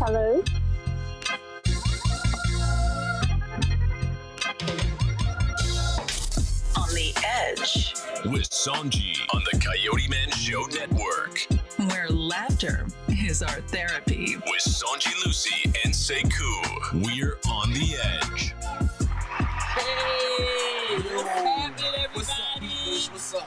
Hello. On the Edge with Sonji on the Coyoteman Show Network. where laughter is our therapy. With Sonji Lucy and Sekou, we're on the edge. Hey, what's happening, everybody?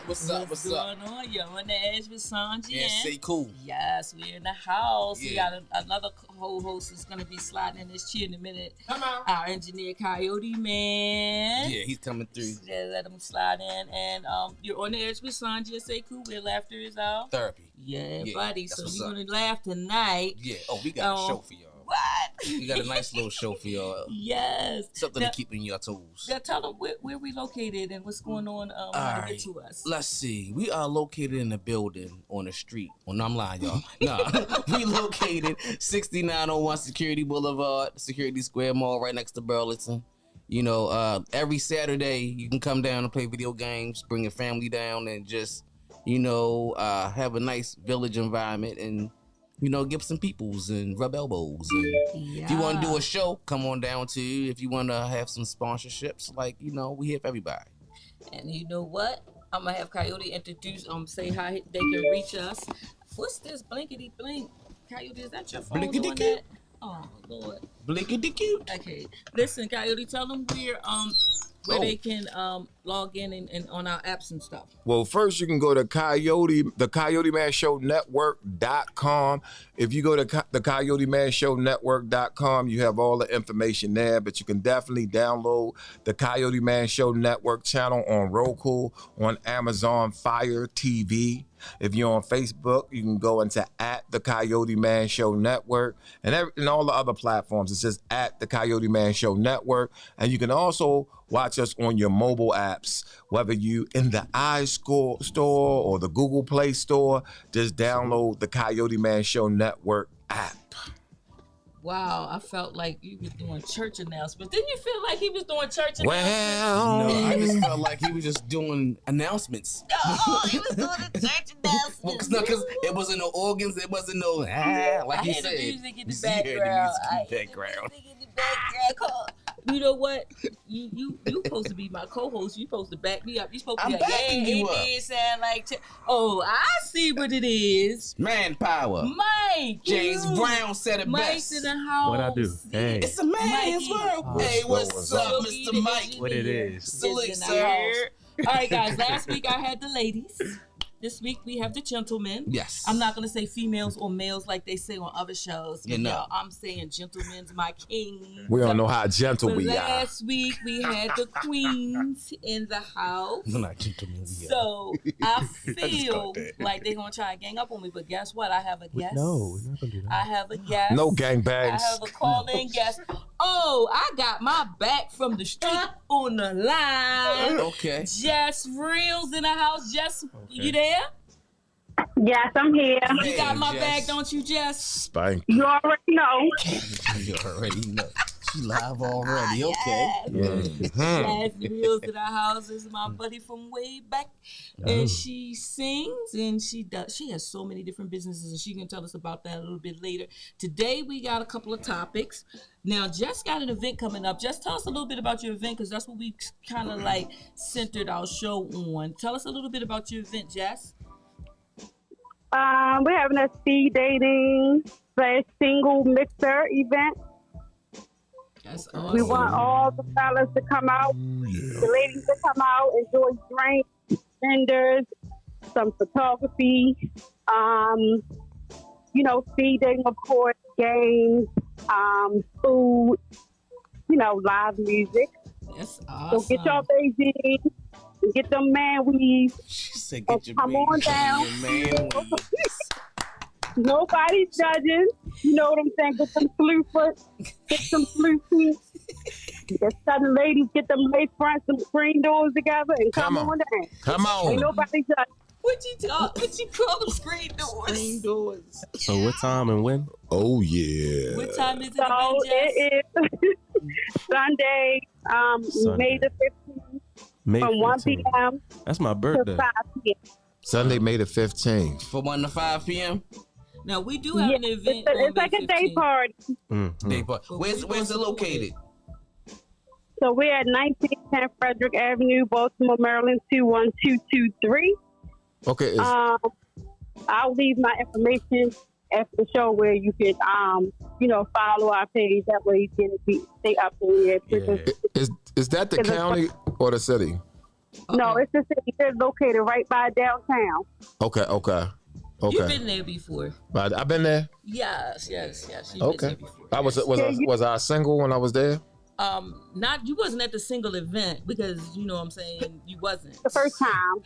What's up? What's going on? You're on the edge with Sonji Yeah, and Sekou. yes, we're in the house. We Yeah. got another co-host that's going to be sliding in this chair in a minute. Come on. Our engineer, Coyoteman. Yeah, he's coming through. Yeah, let him slide in. And you're on the edge with Sonji and Sekou, where laughter is our Therapy. Yeah, Yeah, buddy. that's So what's we're up. going to laugh tonight. Yeah. Oh, we got a show for y'all. What? We got a nice little show for y'all. Yes. Something Now- to keep in your toes. Yeah, tell them where we located and what's going on how to Alright. get to us. Let's see. We are located in a building on the street. Well, no, I'm lying, y'all. Nah, we located 6901 Security Boulevard, Security Square Mall, right next to Burlington. You know, every Saturday you can come down and play video games, bring your family down, and just, have a nice village environment and, get some peoples and rub elbows. And if you want to do a show, come on down too. If you want to have some sponsorships, we here for everybody. And you know what? I'm gonna have Coyote introduce say how they can reach us. What's this blinkety blink? Coyote, is that your phone doing Blinkety that? Oh Lord. Blinkety cute. Okay. Listen, Coyote, tell them where they can log in and on our apps and stuff. Well, first you can go to the CoyoteManShowNetwork.com. If you go to the CoyoteManShowNetwork.com, you have all the information there, but you can definitely download the Coyote Man Show Network channel on Roku, on Amazon Fire TV. If you're on Facebook, you can go into @the Coyote Man Show Network and all the other platforms. It's just @the Coyote Man Show Network. And you can also watch us on your mobile apps, whether you in the iStore or the Google Play Store. Just download the Coyote Man Show Network app. Wow, I felt like you was doing church announcements. Didn't you feel like he was doing church announcements? Well, No, I just felt like he was just doing announcements. Oh, he was doing the church announcements. Because it wasn't no organs, it wasn't no like I he hear said. the music in the You heard background. the music in the background. You know what? You supposed to be my co-host. You supposed to back me up. You supposed to be I'm like, backing you up. It sound like. Oh, I see what it is. Manpower. Mike. James you. Brown said it Mike's best. in the house. What I do? Hey. It's a man's Mikey. world. Oh, Hey, what's what's up, So Mr. the Mike? engineer What it is. Salute, in the sir. house. All right, guys. Last week I had the ladies. This week we have the gentlemen. Yes. I'm not gonna say females or males like they say on other shows. Yeah, no. I'm saying gentlemen's my king. we don't know how gentle But we are. last week we had the queens in the house. I'm not gentlemen. Yeah. So I feel caught that. like they're gonna try and gang up on me, but guess what? I have a guest. No, we're not gonna do that. I have a guest. No I gangbangs. have a call-in guest. Oh, I got my back from the street on the line. Okay. Jess Reels in the house. Jess, you there? Yes, I'm here. You got my Jess. bag, don't you, Jess? Spank. You already know. You already know. She live already. Okay. Jess Reels in the house is my buddy from way back, and she sings and she has so many different businesses, and she can tell us about that a little bit later. Today we got a couple of topics. Now Jess got an event coming up. Just tell us a little bit about your event, because that's what we kind of like centered our show on. Tell us a little bit about your event, Jess. We're having a speed dating / single mixer event. That's We awesome. want all the fellas to come out, the ladies to come out, enjoy drinks, vendors, some photography, speed dating, of course, games, food, live music. That's So awesome. get your babies, get them man weaves. She said, "Get your Come on baby down. man." Nobody's judging. You know what I'm saying? Get them flu foot, get some flu feet. Get some ladies, get them lace fronts, some screen doors together, and come on down. Come Ain't on. nobody judging. What you call them screen doors? Screen doors. So what time and when? Oh, yeah. What time is it So again, Jess? it is Sunday, May the 15th, May from 1 15th. p.m. That's my to birthday. 5 p.m. Sunday, May the 15th. From 1 to 5 p.m. Now we do have an event. It's like a day party. Day party. Where's it located? So we're at 1910 Frederick Avenue, Baltimore, Maryland 21223. Okay. I'll leave my information after the show where you can, follow our page. That way you can stay up there. Yeah. Is that the county or the city? No, it's the city. It's located right by downtown. Okay. You've been there before. I've been there. Yes. You've Okay. been there before. Was I single when I was there? You wasn't at the single event because you know what I'm saying you wasn't. The first time.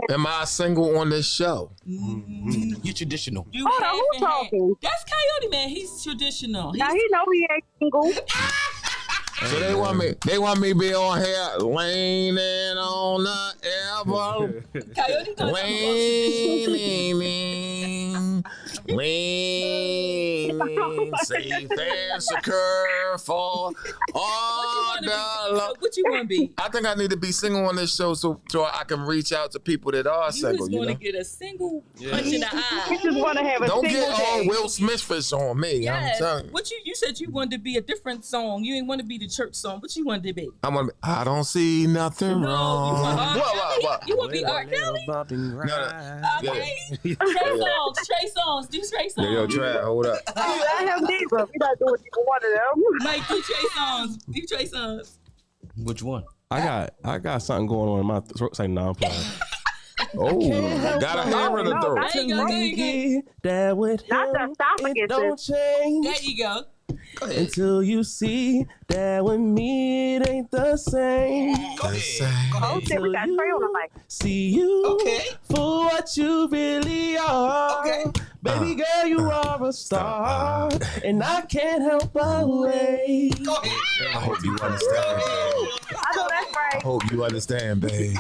Am I single on this show? You're traditional. You who's talking? That's Coyoteman. He's traditional. Now he know he ain't single. So they want me to be on here leaning on the elbow. Coyote leaning, safe and secure for all the love. What you want to be? I think I need to be single on this show so I can reach out to people that are single. You just want to get a single punch in the eye. You just want to have a Don't single get all day. Will Smith fish on me. Yes. I'm telling you. What you said you wanted to be a different song. You didn't want to be the church song. What you wanted to be? I don't see nothing wrong. What? You want to be R. Kelly? Okay. Trey Songz. Do Trey Songz. Yo, try. Hold up. I have neither. We're not doing either one of them. Mike, do Trey Songz. Do Trey Songz. Which one? I got something going on in my throat. Say no, I'm playing. Oh, got a hair in the throat. There you go. That with him, Not the esophagus. it don't change. There you go. Until you see that with me it ain't the same. Go ahead. Oh shit, we got Trey on the mic. See you Okay. for what you really are. Okay. Baby girl, you are a star, and I can't help but wait. Go ahead. I hope you understand. I know that's right. I hope you understand, babe.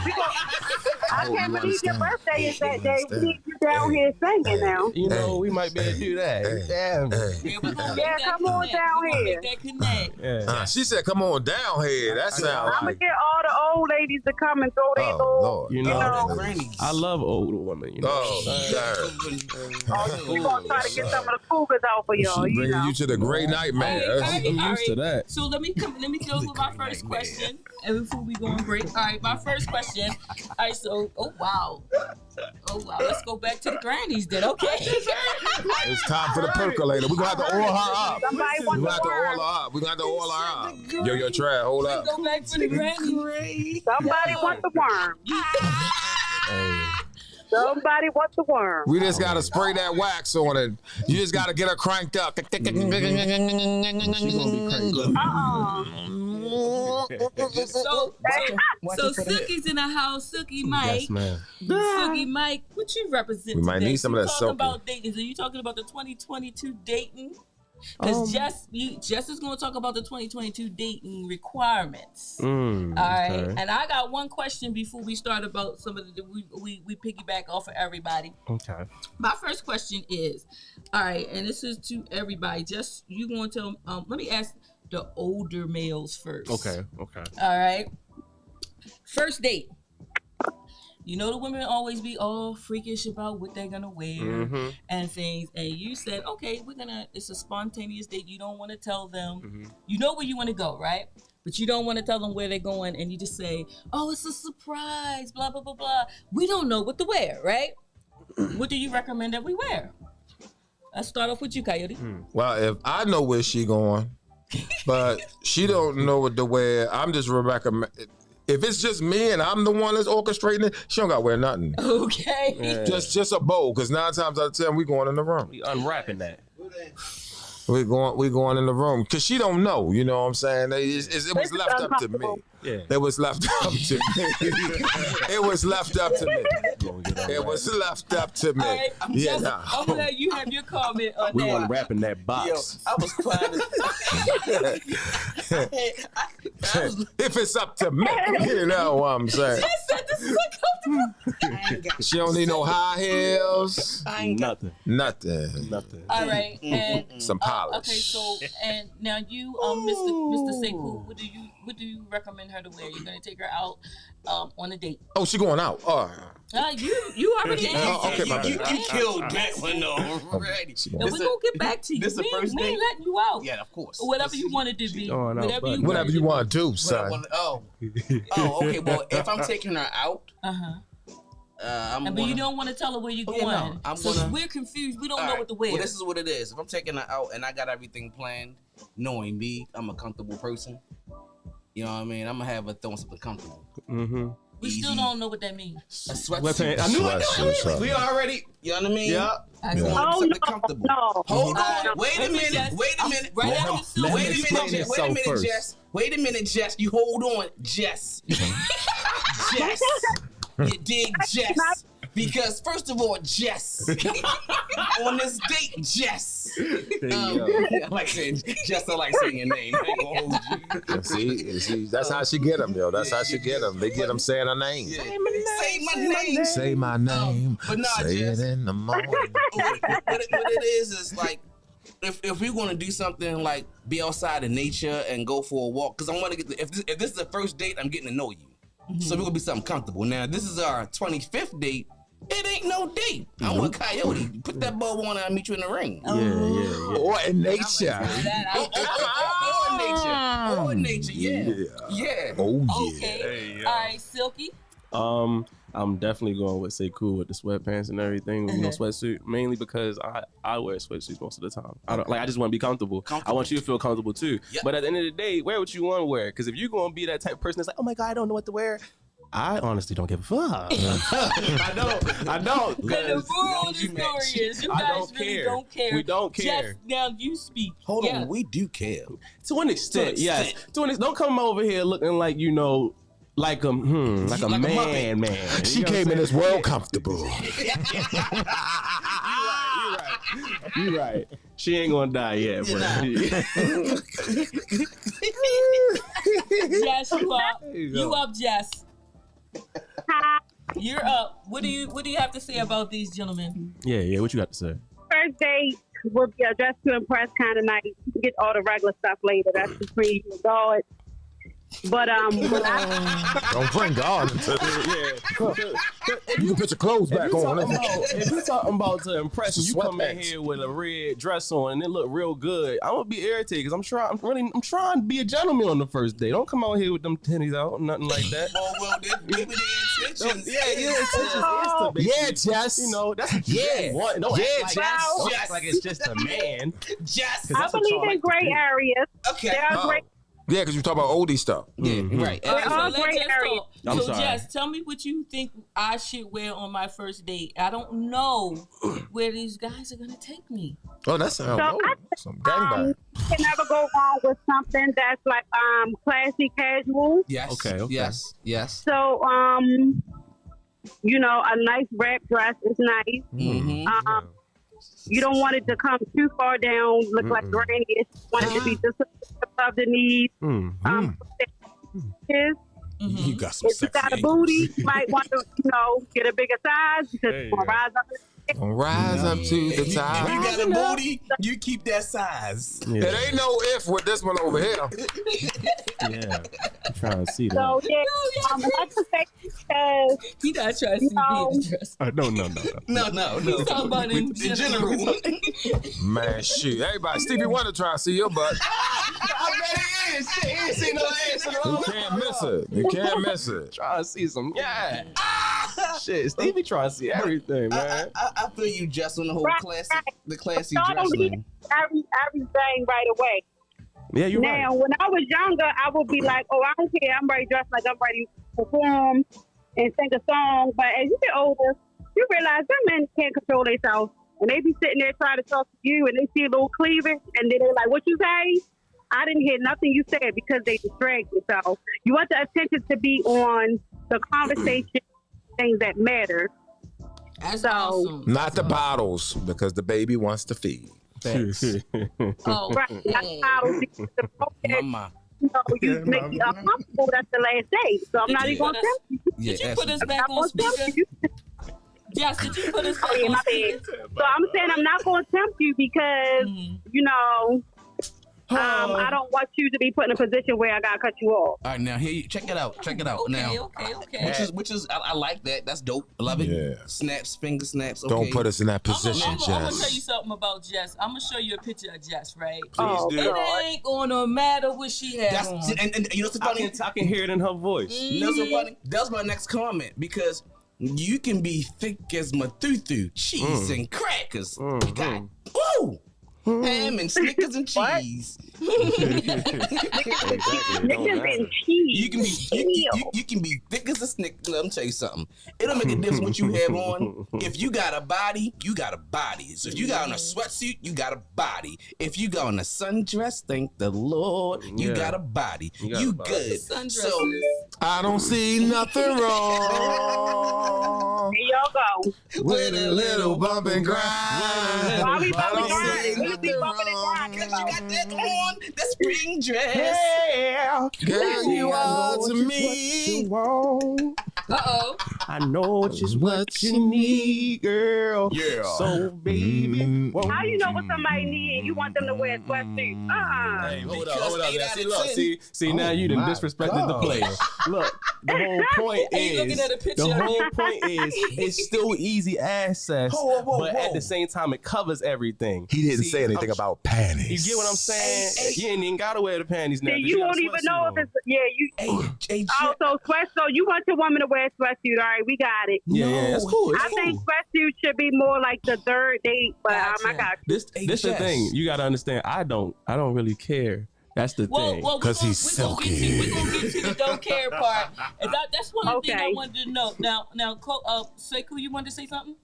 I can't believe your birthday is that day. We need you down here singing now. You know, we might be able to do that. Damn. Yeah, come on down here. That connect. Yeah. She said, "Come on down here." That sounds I'm gonna like. get all the old ladies to come and throw their Oh little. Lord. You know, Grannies. I love older women. You know. We gonna try to get some of the cougars out for y'all. She You bringing know. you to the great nightmare. I'm used to that. So let me go with my first question, and before we go on break. All right, my first question. All right, so oh wow, let's go back to the grannies then. Okay. It's time for the percolator. We're gonna have to oil her up. Somebody We're want gonna have to the oil worm. her up. We're gonna have to oil her up. Yo, Trey, hold up. Go back to the grannies. Somebody want the worm. Somebody want the worm. We just gotta spray that wax on it. You just gotta get her cranked up. She's gonna be cranked up. So Sookie's in the house. Sookie Mike. Yes, ma'am. Sookie Mike, what you represent? We might today? need some of that talking soaking. about dating. Are you talking about the 2022 dating? Because Jess is going to talk about the 2022 dating requirements. All right, okay. and I got one question before we start about some of the we piggyback off of everybody. Okay. My first question is, all right, and this is to everybody. Just you going to tell? Let me ask the older males first. Okay. All right. First date. You know the women always be all freakish about what they're gonna wear and things. And you said, okay, it's a spontaneous date. You don't want to tell them. You know where you want to go, right? But you don't want to tell them where they're going. And you just say, oh, it's a surprise, blah, blah, blah, blah. We don't know what to wear, right? What do you recommend that we wear? Let's start off with you, Coyote. Well, if I know where she going, but she don't know what to wear, I'm just recommend. If it's just me and I'm the one that's orchestrating it, she don't got to wear nothing. Okay. Yeah. Just a bow, because 9 times out of 10 we going in the room. We unwrapping that. We going in the room because she don't know. You know what I'm saying? It was left up to me. Yeah. It was left up to me. It was left up to me. It was left up to me. All right, Yeah. Jess, I'm gonna let you have your comment on We that. unwrapping that box. Yo, I was crying. If it's up to me, you know what I'm saying. Jess said this is uncomfortable. She don't need no high heels. Nothing. Nothing. All right, and Some polish. okay, so and now you, Mr. Sekou, what do you recommend her to wear? You're gonna take her out on a date. Oh, she going out. Oh. You already okay, answered. my bad. You killed that one already. No, we're gonna get back to you. This the first we ain't date? letting you out. Yeah, of course. Whatever you want to be. going out, buddy. Whatever you want to do, What I son. wanna- oh, okay. Well, if I'm taking her out, I'm But gonna. you don't want to tell her where you're Oh, going. yeah, no, I'm so gonna- we're confused. We don't All know right. what to wear. Well, this is what it is. If I'm taking her out and I got everything planned, knowing me, I'm a comfortable person. You know what I mean? I'm gonna have her throwing something comfortable. Mm-hmm. we still don't know what that means. A sweatsuit. Sweatpants. I knew Sweatsuit. We already. You know what I mean? Yeah. I Yeah. said, Oh, Something no, comfortable. no. Hold on. Uh, Wait a minute. Jess. Wait a minute. Right Hold after on. the suit. Let Wait him a minute, explain Jess. Wait a himself minute, first. Jess. Wait a minute, Jess. You hold on, Jess. Jess. You dig, Jess? Because first of all, Jess. On this date, Jess. I like saying Jess. I like saying your name. I ain't gonna hold you. See, that's how she get them, yo. That's how she get them. They get them saying her name. Yeah. Say my name. Say my name. But nah, Say Jess. it in the morning. what it is like if we're gonna do something like be outside in nature and go for a walk, because I want to get if this is the first date, I'm getting to know you, so we're gonna be something comfortable. Now this is our 25th date. It ain't no date. I'm with Coyote. Put that bow on and I'll meet you in the ring. Yeah. Or in nature. Or nature, yeah. Oh, yeah. Okay. All right, Silky. I'm definitely going with Sekou with the sweatpants and everything, sweatsuit, mainly because I wear sweatsuits most of the time. I just want to be comfortable. I want you to feel comfortable too. Yep. But at the end of the day, wear what you want to wear. Because if you're going to be that type of person that's like, oh my God, I don't know what to wear, I honestly don't give a fuck. I don't. But the moral of the story is you I guys don't really care. don't care. We don't care. Jess, now you speak. Hold Yeah. on, we do care. To an extent, yes. extent. To an extent. Don't come over here looking like, like a man. Muppet. She came in this world comfortable. You're right. She ain't gonna die yet, bro. Jess, you up. You up, Jess. You're up. What do you have to say about these gentlemen? Yeah. What you got to say? First date would be a dress to impress kind of night. You can get all the regular stuff later. That's between you and God. But Don't bring God into it. You can put your clothes back on. If you're talking about to impress me, you come in Sweatpants. here with a red dress on and it look real good, I'm gonna be irritated because I'm trying to be a gentleman on the first date. Don't come out here with them titties out, nothing like that. Well, maybe their intentions. Yeah, Jess. That's what you really want. Don't act like it's just a man. Jess. I believe in gray areas. Okay. There are gray. Yeah, because you're talking about oldie stuff. Yeah, right. All right, all so let gray Jess areas. talk. I'm So sorry. Jess, tell me what you think I should wear on my first date. I don't know where these guys are gonna take me. Oh, that sounds So some gangbang. You can never go wrong with something that's like classy, casual. Yes. Okay. Yes. So a nice wrap dress is nice. Mm-hmm. You don't want it to come too far down, look like granny. You want it to be just above the knees. You got some If you got a booty, you might want to, get a bigger size because it's gonna rise up. Rise up to the You top. got a booty, you keep that size. Yeah. It ain't no if with this one over here. Yeah. I'm trying to see that. So I just say because He not trying to see me in the dress. No. He's talking about in general. Man, shoot. Everybody, Stevie Wonder trying to see your butt. I bet it is. Shit, he ain't seen no ass in a You long can't miss it. You can't miss it. Trying to see some. Yeah. Shit, Stevie trying to see everything, man. I feel you, Jess, on the whole the classy I don't need dressing. everything right away. Yeah, you're right. Now, when I was younger, I would be like, oh, I don't care. I'm ready dressed like I'm ready to perform and sing a song. But as you get older, you realize some men can't control themselves. And they be sitting there trying to talk to you and they see a little cleavage and then they're like, what you say? I didn't hear nothing you said because they distract themselves. You want the attention to be on the conversation, things that matter. That's awesome. Not the bottles, because the baby wants to feed. Oh, Right. Not the bottles, the Mama. you make me uncomfortable, that's the last day. So I'm not even going to tempt you. Did you put us back on speaker? Yes, did you put us back on my speaker? bad. So I'm saying I'm not going to tempt you because, I don't want you to be put in a position where I got to cut you off. All right, now here, check it out. Okay, now. okay. Which is, I like that. That's dope. I love it. Yeah. Snaps, finger snaps. Okay. Don't put us in that position, I'm gonna tell Jess. you something about Jess. I'm gonna show you a picture of Jess, right? Please do. It ain't gonna matter what she has on. And you know what's funny? I can hear it in her voice. You know what's funny? That's my next comment because you can be thick as matuthu, cheese and crackers. You got ham and Snickers and cheese. Snickers and cheese. You can be thick as a Snickers. Let me tell you something. It'll make a difference what you have on. If you got a body, you got a body. So if you got on a sweatsuit, you got a body. If you got on a sundress, thank the Lord, you got a body. You good. So I don't see nothing wrong. Here y'all go. With a little bump and grind. Why we bumping and grind? We be bumping and grinding. because you got that on, that spring dress. Yeah, girl, you are to me. Uh-oh. I know just what you need, girl. Yeah. So, baby. How you know what somebody need and you want them to wear a sweatsuit? Hey, hold up. Because 8 out of 10. See, now you done disrespected the player. Look, the whole point Hey, looking at a picture. it's still easy access, but at the same time, it covers everything. He didn't say anything about panties. You get what I'm saying? You ain't even gotta wear the panties now. See, you won't even know if it's also sweat. So you want your woman to wear a sweatsuit? All right, we got it. Yeah, that's cool. I think sweatsuit should be more like the third date, but I got you. This the thing you gotta understand. I don't really care. That's the thing. Because he's silky. We're going to get to the don't care part. And that's one of the things I wanted to know. Now, Sekou, you wanted to say something?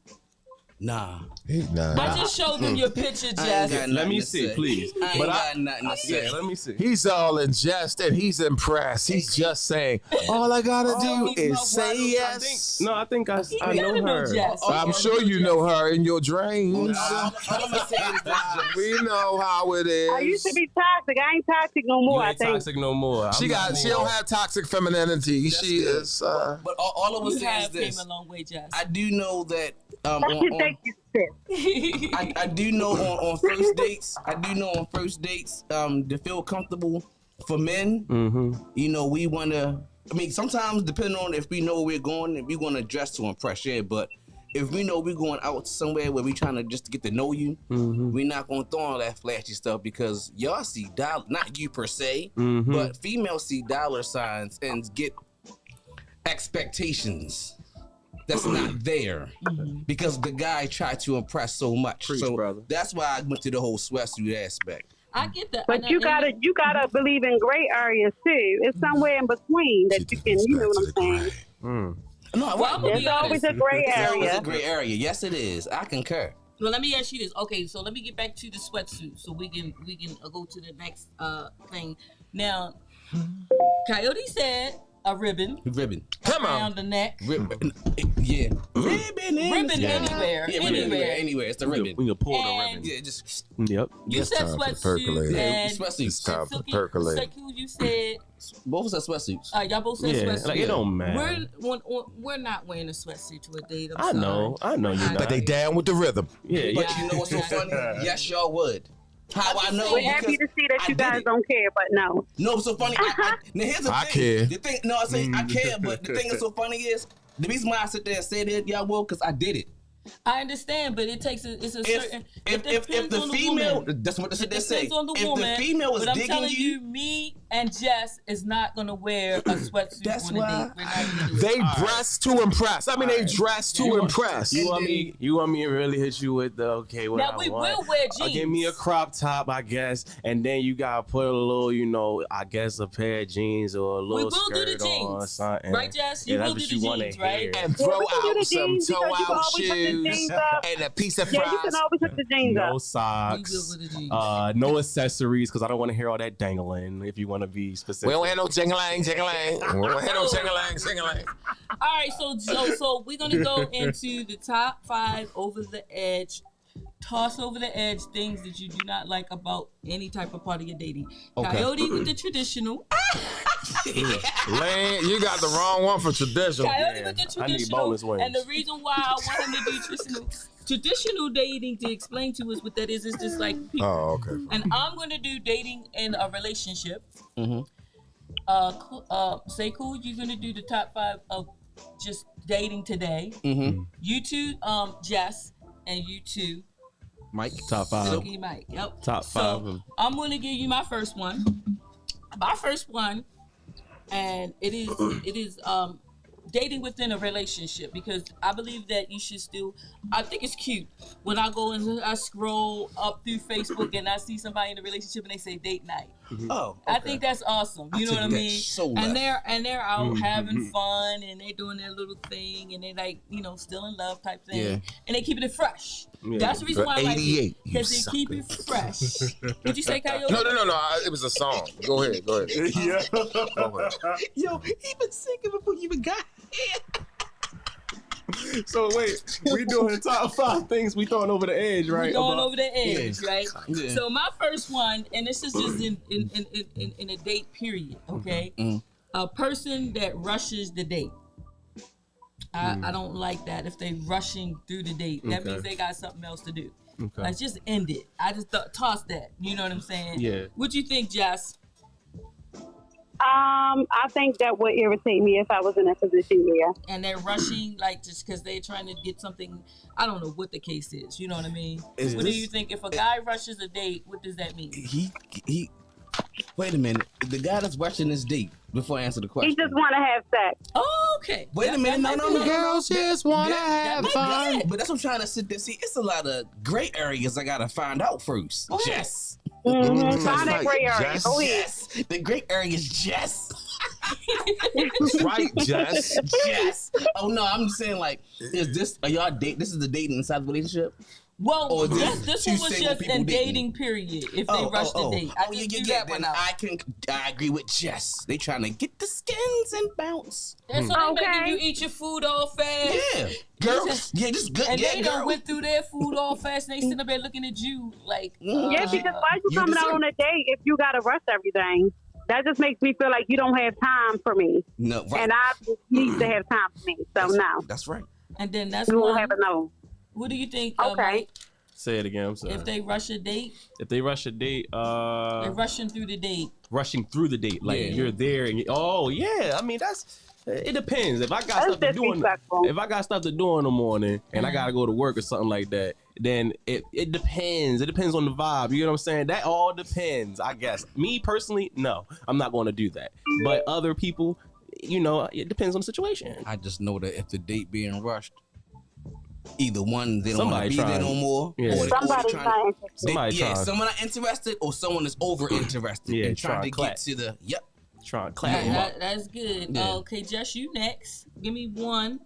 Nah. I just showed them your picture, Jess. Let me see, please. I ain't got nothing to say. Yeah, let me see. He's all in jest and he's impressed. He's just saying, all I gotta do is say yes. I think I know her. Jess. I'm sure you know her in your dreams. I'm gonna say this. We know how it is. I used to be toxic. I ain't toxic no more. You I ain't think. toxic no more. She don't have toxic femininity. She is. But all I was You saying is have this. came a long way, Jess. I do know that. Thank you, sis. I do know on first dates. To feel comfortable for men. You know, we want to. I mean, sometimes depending on if we know where we're going, if we want to dress to impress, but if we know we're going out somewhere where we trying to just to get to know you, we're not going to throw all that flashy stuff because y'all see dollar, not you per se, but females see dollar signs and get expectations that's not there because the guy tried to impress so much. Brother. That's why I went to the whole sweatsuit aspect. I get that. But you gotta believe in gray areas too. It's somewhere in between that you can, you know what I'm saying? No, There's always a gray There's always area. a gray area. Yes, it is. I concur. Well, let me ask you this. Okay, so let me get back to the sweatsuit so we can go to the next thing. Now, Coyote said a ribbon. Come around on. the neck. Ribbon anywhere. Anywhere. Anywhere. It's the ribbon. We can pull the ribbon. Yeah, just. Yep. You said time for sweatsuit percolating. and Sweatsuit. It's time for Silky, percolating. Sekou, you said Both of us sweatsuits. y'all both said Yeah, sweatsuit. like it don't matter. We're not wearing a sweatsuit to a date. I know you're not. But they down with the rhythm. Yeah, But you know what's so funny? Yes, y'all would. How I know? We're happy to see that you guys don't care, but no. No, it's so funny. Now here's the thing. I care. The thing, no, I say I care, but the thing that's so funny is the reason why I sit there and say that y'all will, because I did it. I understand, but it takes it's a certain. If the female, that's what they say. Depends on the if woman. the female is but I'm digging telling you, you, me and Jess is not gonna wear a sweatsuit That's on a why date. We're not gonna do it. They dress to impress. I mean, they dress to impress. You want me to really hit you with the what Now I we want? will wear jeans. Give me a crop top, I guess, and then you gotta put a little, I guess a pair of jeans or a We little will do the skirt on jeans, something. right, Jess? You Yeah, will that's do what the you wanna jeans, right? hear. And throw we can do out the some jeans because you can toe-out always put the shoes jeans up. and a piece of Yeah, you fries. can always put the jeans No up. We will socks, with the jeans. no accessories because I don't want to hear all that dangling. If you want to be specific, We don't have no jingling. We don't have no jingling. All right, so we're gonna go into the top 5 over the edge toss over the edge things that you do not like about any type of part of your dating. Okay. Coyote with the traditional. Lane, you got the wrong one for traditional. Coyote with the I need traditional. boneless wings. And the reason why I want him to do traditional dating, to explain to us what that is just like people. Oh, okay. And I'm going to do dating in a relationship. Mm-hmm. Sekou, you're going to do the top 5 of just dating today. Mm-hmm. You two, Jess, and you two, Mike. Top 5. Silky Mike. Yep. Top 5 So of- I'm going to give you my first one. My first one, and it is dating within a relationship, because I believe that you should still. I think it's cute when I go and I scroll up through Facebook and I see somebody in a relationship and they say date night. Oh, okay. I think that's awesome. You know what I mean? So and left. they're out having fun and they're doing their little thing and they like, still in love type thing. Yeah. And they keeping it fresh. Yeah. That's the reason why I like it, 88, you because they sucker. keep it fresh. What'd you say, Coyote? No. It was a song. Go ahead. Yeah. Go ahead. Yo, he been singing before you even got here. So wait, we doing top 5 things we throwing over the edge, right? We're going over the edge, Yeah. right? Yeah. So my first one, and this is just in a date period, okay? Mhm. A person that rushes the date. I don't like that if they rushing through the date. That Okay. means they got something else to do. Okay. Let's just end it. I just toss that. You know what I'm saying? Yeah. What you think, Jess? I think that would irritate me if I was in that position. Yeah. And they're rushing like just because they're trying to get something. I don't know what the case is. You know what I mean? Is What do this- you think? If a guy rushes a date, what does that mean? He. Wait a minute. The guy that's rushing this date. Before I answer the question. He just want to have sex. Oh, okay. Wait a minute. No. Girls just wanna have might be fun. it. But that's what I'm trying to sit there. See, it's a lot of gray areas I gotta find out first. Okay. Jess. Mm-hmm. Find that Like, gray area. Jess. Go ahead. Jess. The gray area is Jess. That's right, Jess. Jess. Oh no, I'm saying like, are y'all date? This is the dating inside the relationship? Well, Or this two one was single just people in dating. dating period. If they rush the date, I just do that one Then out. I agree with Jess. They trying to get the skins and bounce. That's so they making Okay. you eat your food all fast. Yeah, girl. just- Yeah, just good. And Yeah, they girl. done went through their food all fast and they sitting up there looking at you like, Yeah, because why you You coming out deserve- on a date if you got to rush everything? That just makes me feel like you don't have time for me, No, right. and I just need to have time for me. So no, That's right. and then that's you won't one. have a no. What do you think? Okay. Mike? Say it again. I'm sorry. If they rush a date, If they rush a date, they're rushing through the date. rushing through the date, like Yeah. you're there, and I mean it depends. If I got That's stuff to do disrespectful. if I got stuff to do in the morning and I gotta go to work or something like that, then it depends. It depends on the vibe. You know what I'm saying? That all depends, I guess. Me personally, no, I'm not going to do that. But other people, it depends on the situation. I just know that if the date being rushed, either one they don't want to Somebody be there trying- no more, Yeah. or they Somebody's trying not to. interested. Somebody Yeah, trying. someone not interested, or someone is over interested Yeah, and trying trying to to clap. get to the. Yep. Trying to clap them up. That's good. Yeah. Okay, Jess, you next. Give me one.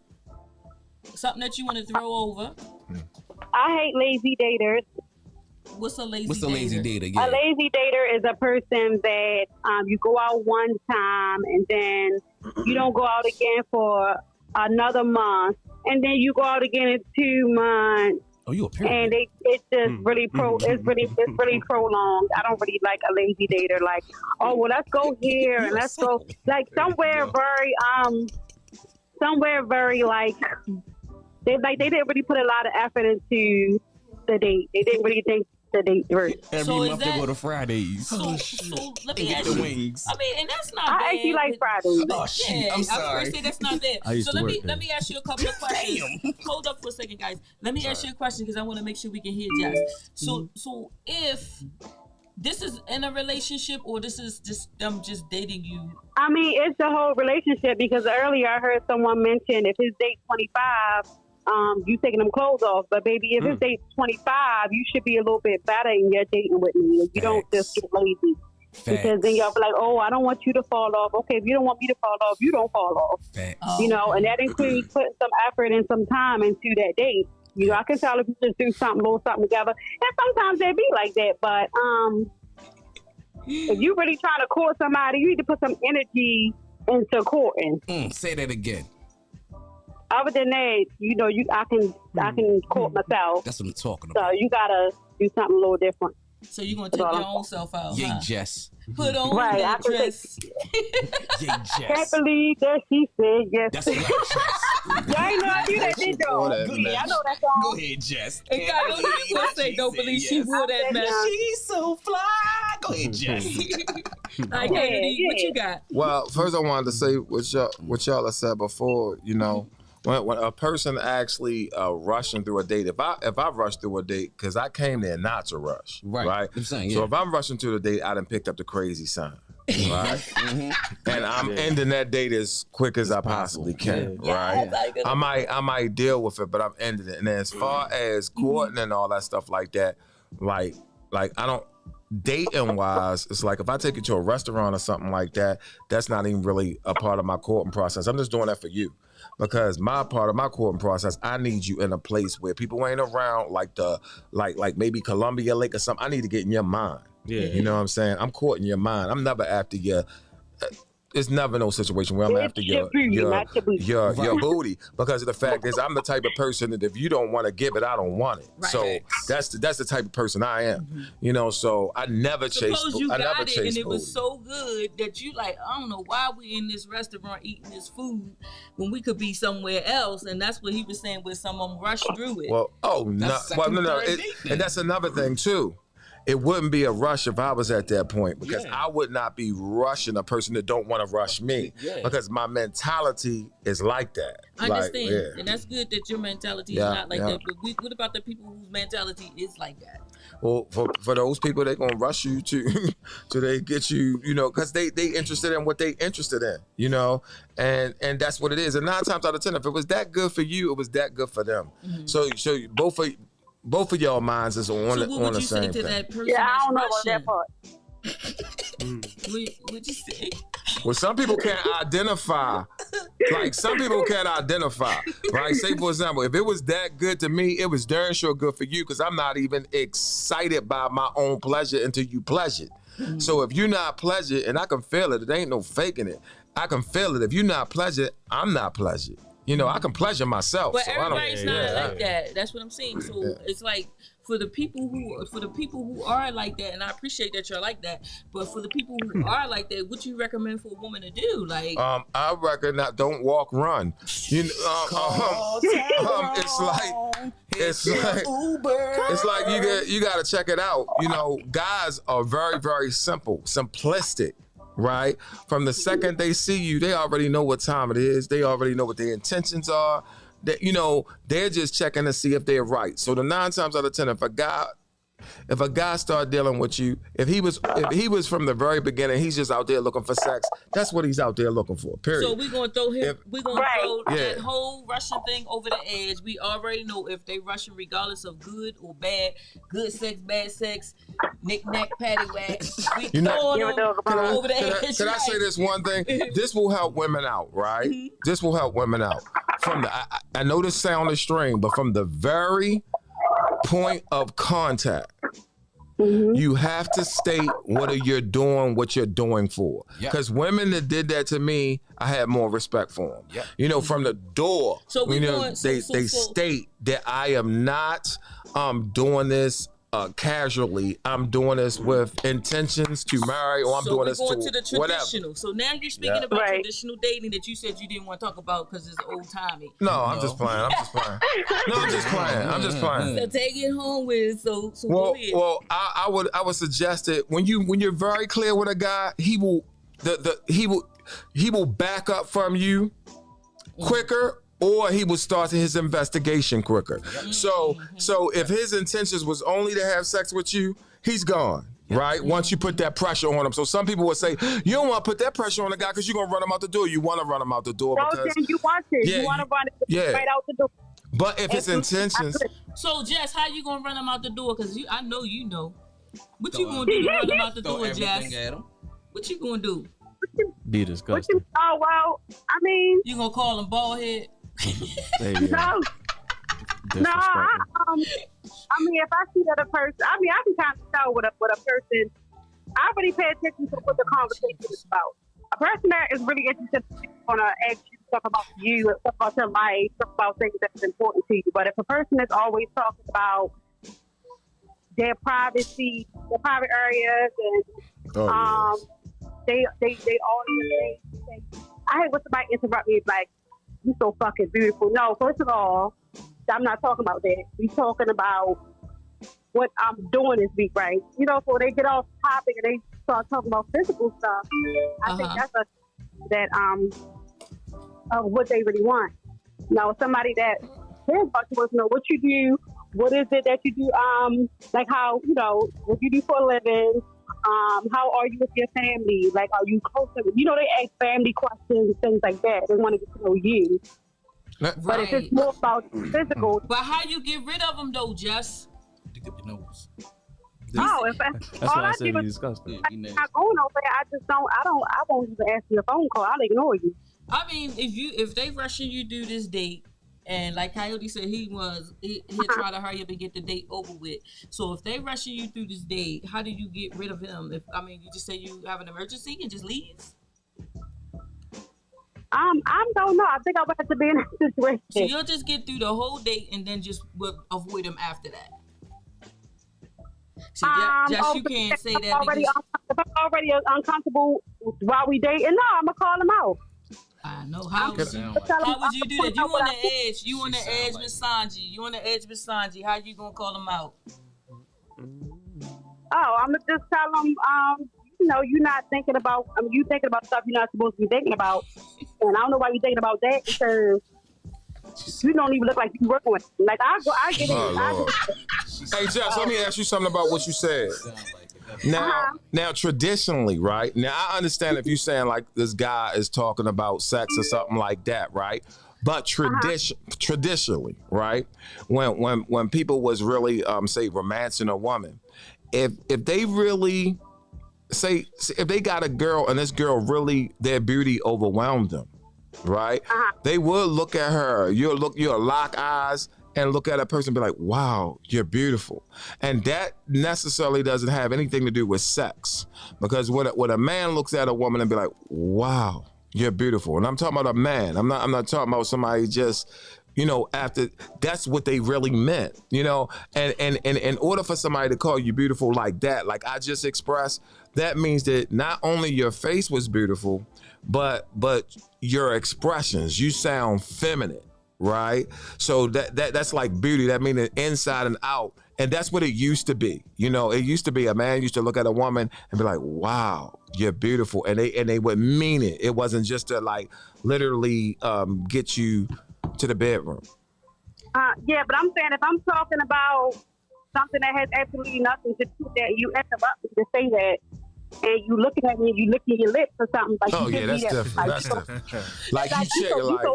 Something that you want to throw over. I hate lazy daters. What's a lazy What's a lazy dater? dater? A Yeah. lazy dater is a person that you go out one time and then you don't go out again for another month, and then you go out again in 2 months, Oh, you a and pyramid. it's just really it's really prolonged. I don't really like a lazy dater. Like, oh well, let's go here and let's go like somewhere very like they didn't really put a lot of effort into the date. They didn't really think the date through. Every So is month that- they go to Fridays. So let me and get ask the you. wings. I mean, and that's not I bad. actually like Fridays. Oh shoot! Yeah, I'm I was sorry. going to say that's not bad. I used So to let work me there. let me ask you a couple of questions. Damn. Hold up for a second, guys. Let me ask you a question because I want to make sure we can hear Jess. So if this is in a relationship or this is just them just dating you, I mean, it's the whole relationship because earlier I heard someone mention if his date's 25, you taking them clothes off. But baby, if his date's 25, you should be a little bit better in your dating with me. You don't just get lazy. Because then y'all be like, oh, I don't want you to fall off. Okay, if you don't want me to fall off, you don't fall off. Facts. You know, and that includes putting some effort and some time into that date. You know, I can tell if you just do something, a little something together. And sometimes they be like that. But if you really trying to court somebody, you need to put some energy into courting. Say that again. other than that, I can court myself. That's what I'm talking So about. you gotta do something a little different. So you're gonna take your own self out. Yay, Huh? Jess. Put on Right, that I can dress. Yay, Can't Jess. believe that she said yes. That's right, Jess. Y'all ain't know I do that, did y'all? That, Yeah, I know that Go song. ahead, Jess. And God, you gonna say don't believe she wore that mess. She's so fly. Go ahead, Jess. Identity, what you got? Well, first I wanted to say what y'all have said before. When a person actually rushing through a date, if I rush through a date, because I came there not to rush, right? I'm saying, So yeah. if I'm rushing through the date, I done picked up the crazy sign, right? And I'm ending that date as quick as I possibly can, right? I might deal with it, but I'm ending it. And then as far as courting and all that stuff like that, like I don't. Dating wise, it's like if I take you to a restaurant or something like that, that's not even really a part of my courting process. I'm just doing that for you. Because my part of my courting process, I need you in a place where people ain't around, like maybe Columbia Lake or something. I need to get in your mind. Yeah. You know what I'm saying? I'm courting your mind. I'm never after your. It's never no situation where I'm after your booty, because of the fact is I'm the type of person that if you don't want to give it, I don't want it. Right. So that's the type of person I am. So I never chase. Suppose you I got never it chase and it was booty. so good that you like, I don't know why we in this restaurant eating this food when we could be somewhere else. And that's what he was saying, where some of them rush through it. Well, no. And that's another thing too. It wouldn't be a rush if I was at that point, because I would not be rushing a person that don't want to rush me, because my mentality is like that. I understand, and that's good that your mentality is not like that. But what about the people whose mentality is like that? Well, for those people, they're gonna rush you to they get you, because they interested in what they interested in, and that's what it is. And 9 times out of 10, if it was that good for you, it was that good for them. So both of y'all minds is on the same thing. So what would you say to that person? Yeah, I don't know about that part. What'd you say? Well, some people can't identify. Like, some people can't identify. Right? Say, for example, if it was that good to me, it was darn sure good for you, because I'm not even excited by my own pleasure until you pleasured. So if you're not pleasured, and I can feel it, it ain't no faking it. I can feel it. If you're not pleasured, I'm not pleasured. I can pleasure myself. But so everybody's not like that. That's what I'm saying. So it's like for the people who are like that, and I appreciate that you're like that. But for the people who are like that, what you recommend for a woman to do? Like, I reckon that don't walk, run. It's like you got to check it out. Guys are very, very simplistic. Right? From the second they see you, they already know what time it is. They already know what their intentions are. They're just checking to see if they're right. So the 9 times out of 10, if a guy start dealing with you, if he was from the very beginning, he's just out there looking for sex. That's what he's out there looking for. Period. So we're gonna throw that whole Russian thing over the edge. We already know if they Russian, regardless of good or bad, good sex, bad sex, knick-knack, paddywhack. We throw them over the edge. Can I say this one thing? This will help women out, right? This will help women out. I know this sounds strange, but from the very point of contact, you have to state what you're doing for. Because women that did that to me, I had more respect for them. From the door, so they state that I am not doing this casually. I'm doing this with intentions to marry, or I'm doing this to the traditional. whatever. So now you're speaking about traditional dating that you said you didn't want to talk about because it's old timey. No, I'm just playing. No, I'm just playing. So take it home with. So well, go ahead. Well, I would suggest that when you're very clear with a guy, he will back up from you quicker. Or he will start his investigation quicker. So if his intentions was only to have sex with you, he's gone. Right? Once you put that pressure on him. So some people would say, you don't want to put that pressure on a guy because you're going to run him out the door. You want to run him out the door. So then you want to. You want to run it right out the door. But if his intentions... So, Jess, how you going to run him out the door? Because I know you know. What you going to do to run him out the door, Jess? What you going to do? Be disgusting. Oh, well, I mean... You going to call him bald head? No. I mean, if I see that a person, I can kind of tell what a person. I really pay attention to what the conversation is about. A person that is really interested is going to ask you stuff about you, stuff about your life, stuff about things that's important to you. But if a person is always talking about their privacy, their private areas, and they always say, I hate when somebody interrupt me like, "You so fucking beautiful." No, first of all, I'm not talking about that. We talking about what I'm doing this week, right? You know, so they get off topic and they start talking about physical stuff. I think that's what they really want. You know, somebody that cares about you wants to know what you do, what is it that you do, like how, you know, what you do for a living, how are you with your family, like are you close to, you know, they ask family questions, things like that. They want to get to know you. Right. But if it's more about physical. But how you get rid of them though, Jess? Dig up your nose. No, if That's all why I I said do you is discussed it. I'm not going over there. I won't even answer your phone call. I'll ignore you. I mean, if they rushing you through this date, and like Coyote said, he'll try to hurry up and get the date over with. So if they rushing you through this date, how do you get rid of him? You just say you have an emergency and just leave? I don't know. I think I would have to be in a situation. So you'll just get through the whole date and then just avoid him after that. See, Jess, you can't say that because if I'm already uncomfortable while we dating, no, I'm gonna call him out. I know. How would you do that? You on the edge. You on the edge with Sonji. You on the edge with Sonji. How you gonna call him out? Oh, I'm gonna just tell him, you know, you're not thinking about. You thinking about stuff you're not supposed to be thinking about, and I don't know why you're thinking about that because you don't even look like you working with. Like I get it. Oh, hey, Jess, let me ask you something about what you said. Now, traditionally, right? Now, I understand if you're saying like this guy is talking about sex or something like that, right? But traditionally, right? When people was really say romancing a woman, if they really say if they got a girl and this girl really their beauty overwhelmed them, right? They would look at her. You'll lock eyes and look at a person and be like, wow, you're beautiful. And that necessarily doesn't have anything to do with sex. Because when a man looks at a woman and be like, wow, you're beautiful. And I'm talking about a man. I'm not talking about somebody just, you know, after that's what they really meant, you know. And in order for somebody to call you beautiful like that, like I just expressed, that means that not only your face was beautiful, but your expressions, you sound feminine. Right, so that's like beauty. That means inside and out, and that's what it used to be. You know, it used to be a man used to look at a woman and be like, "Wow, you're beautiful," and they would mean it. It wasn't just to like literally get you to the bedroom. Yeah, but I'm saying if I'm talking about something that has absolutely nothing to do with that, you interrupt me to say that. And you looking at me, you licking your lips or something like. Oh yeah, that's different. That's different. Like you check it like.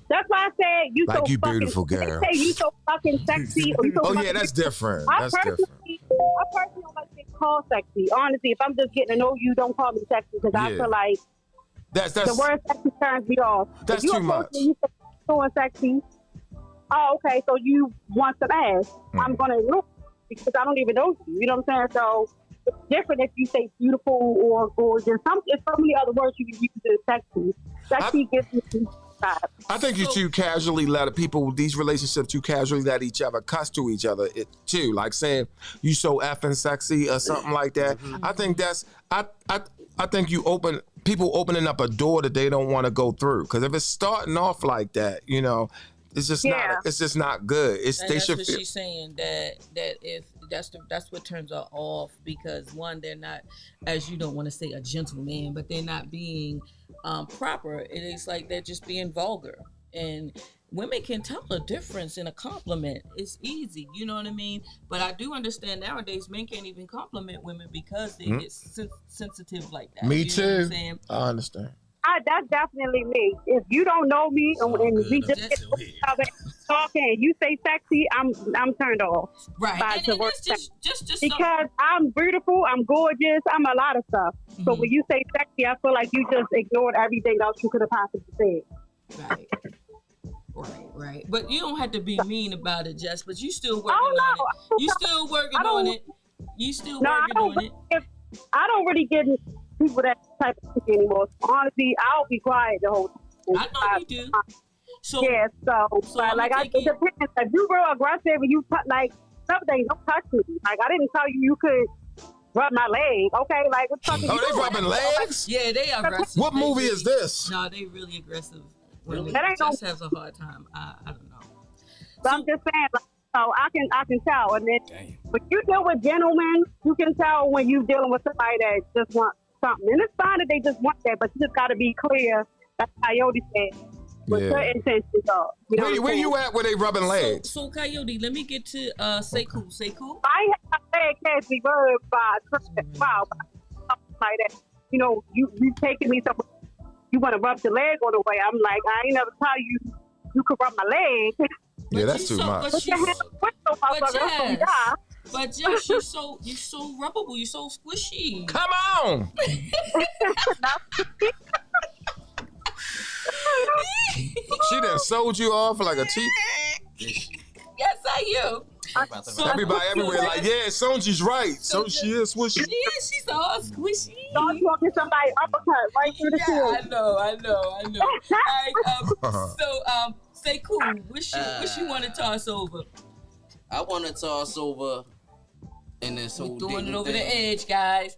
That's why I said you like so you fucking, beautiful girl. They say you so fucking sexy. Or you so yeah, that's different. I personally don't like being called sexy. Honestly, if I'm just getting to know you, don't call me sexy because I feel like that's the word sexy turns me off. That's too much. You so sexy. Oh, okay. So you want some ass? I'm gonna look because I don't even know you. You know what I'm saying? So it's different if you say beautiful or gorgeous. It's so many other words you can use than sexy. Sexy gives me. I think you too casually let people, these relationships, you casually let each other cuss to each other too, like saying you so effing sexy or something like that. I think that's, I think people opening up a door that they don't want to go through. Because if it's starting off like that, you know, it's just not good. That's what she's saying, that if that's what turns her off, because one, they're not, as you don't want to say a gentleman, but they're not being proper. It is like they're just being vulgar. And women can tell a difference in a compliment. It's easy, you know what I mean? But I do understand nowadays men can't even compliment women because they get sensitive like that. Me too. Know what I'm saying? I understand. That's definitely me. If you don't know me and we just get talking and you say sexy, I'm turned off. Right. And it's just because I'm beautiful, I'm gorgeous, I'm a lot of stuff. So when you say sexy, I feel like you just ignored everything else you could have possibly said. Right. But you don't have to be mean about it, Jess. But you still working on it. You still working on it. You still working on it. I don't really get people that type of chick anymore. So honestly, I'll be quiet the whole time. I know you do. So Yeah, so I'm like gonna it take it- depends. If you real aggressive and you like something, don't touch me. Like I didn't tell you could rub my leg. Okay, like what the fuck are Oh, you they doing? rubbing legs? yeah, they are aggressive. What They movie really, is this? No, they really aggressive. Women. That ain't no- Just has a hard time. I don't know. So I'm just saying, like, so I can tell. And then Damn. when you deal with gentlemen, you can tell when you dealing with somebody that just wants something. And it's fine that they just want that, but you just got to be clear. That's Coyote said. What Yeah. your intentions are. You know Where you at where they rubbing legs? So Coyote, let me get to Sekou. Sekou. I have my leg can't be rubbed by wow, something like that. You know, you taking me somewhere. You want to rub the leg on the way. I'm like, I ain't never tell you could rub my leg. Yeah, that's too so, much. Put your hand with the motherfucker. That's what we got. But Jess, you're so rubbable. You're so squishy. Come on. She done sold you off like a cheap. Yes, I am. So- Everybody everywhere like, yeah, Sonji's right. So she is what she. Yeah, she's all squishy. Don't you want to get somebody uppercut right through the Yeah, field. I know. All right, so Sekou, what you want to toss over? I want to toss over in this We're whole throwing it dating over the thing, edge, guys.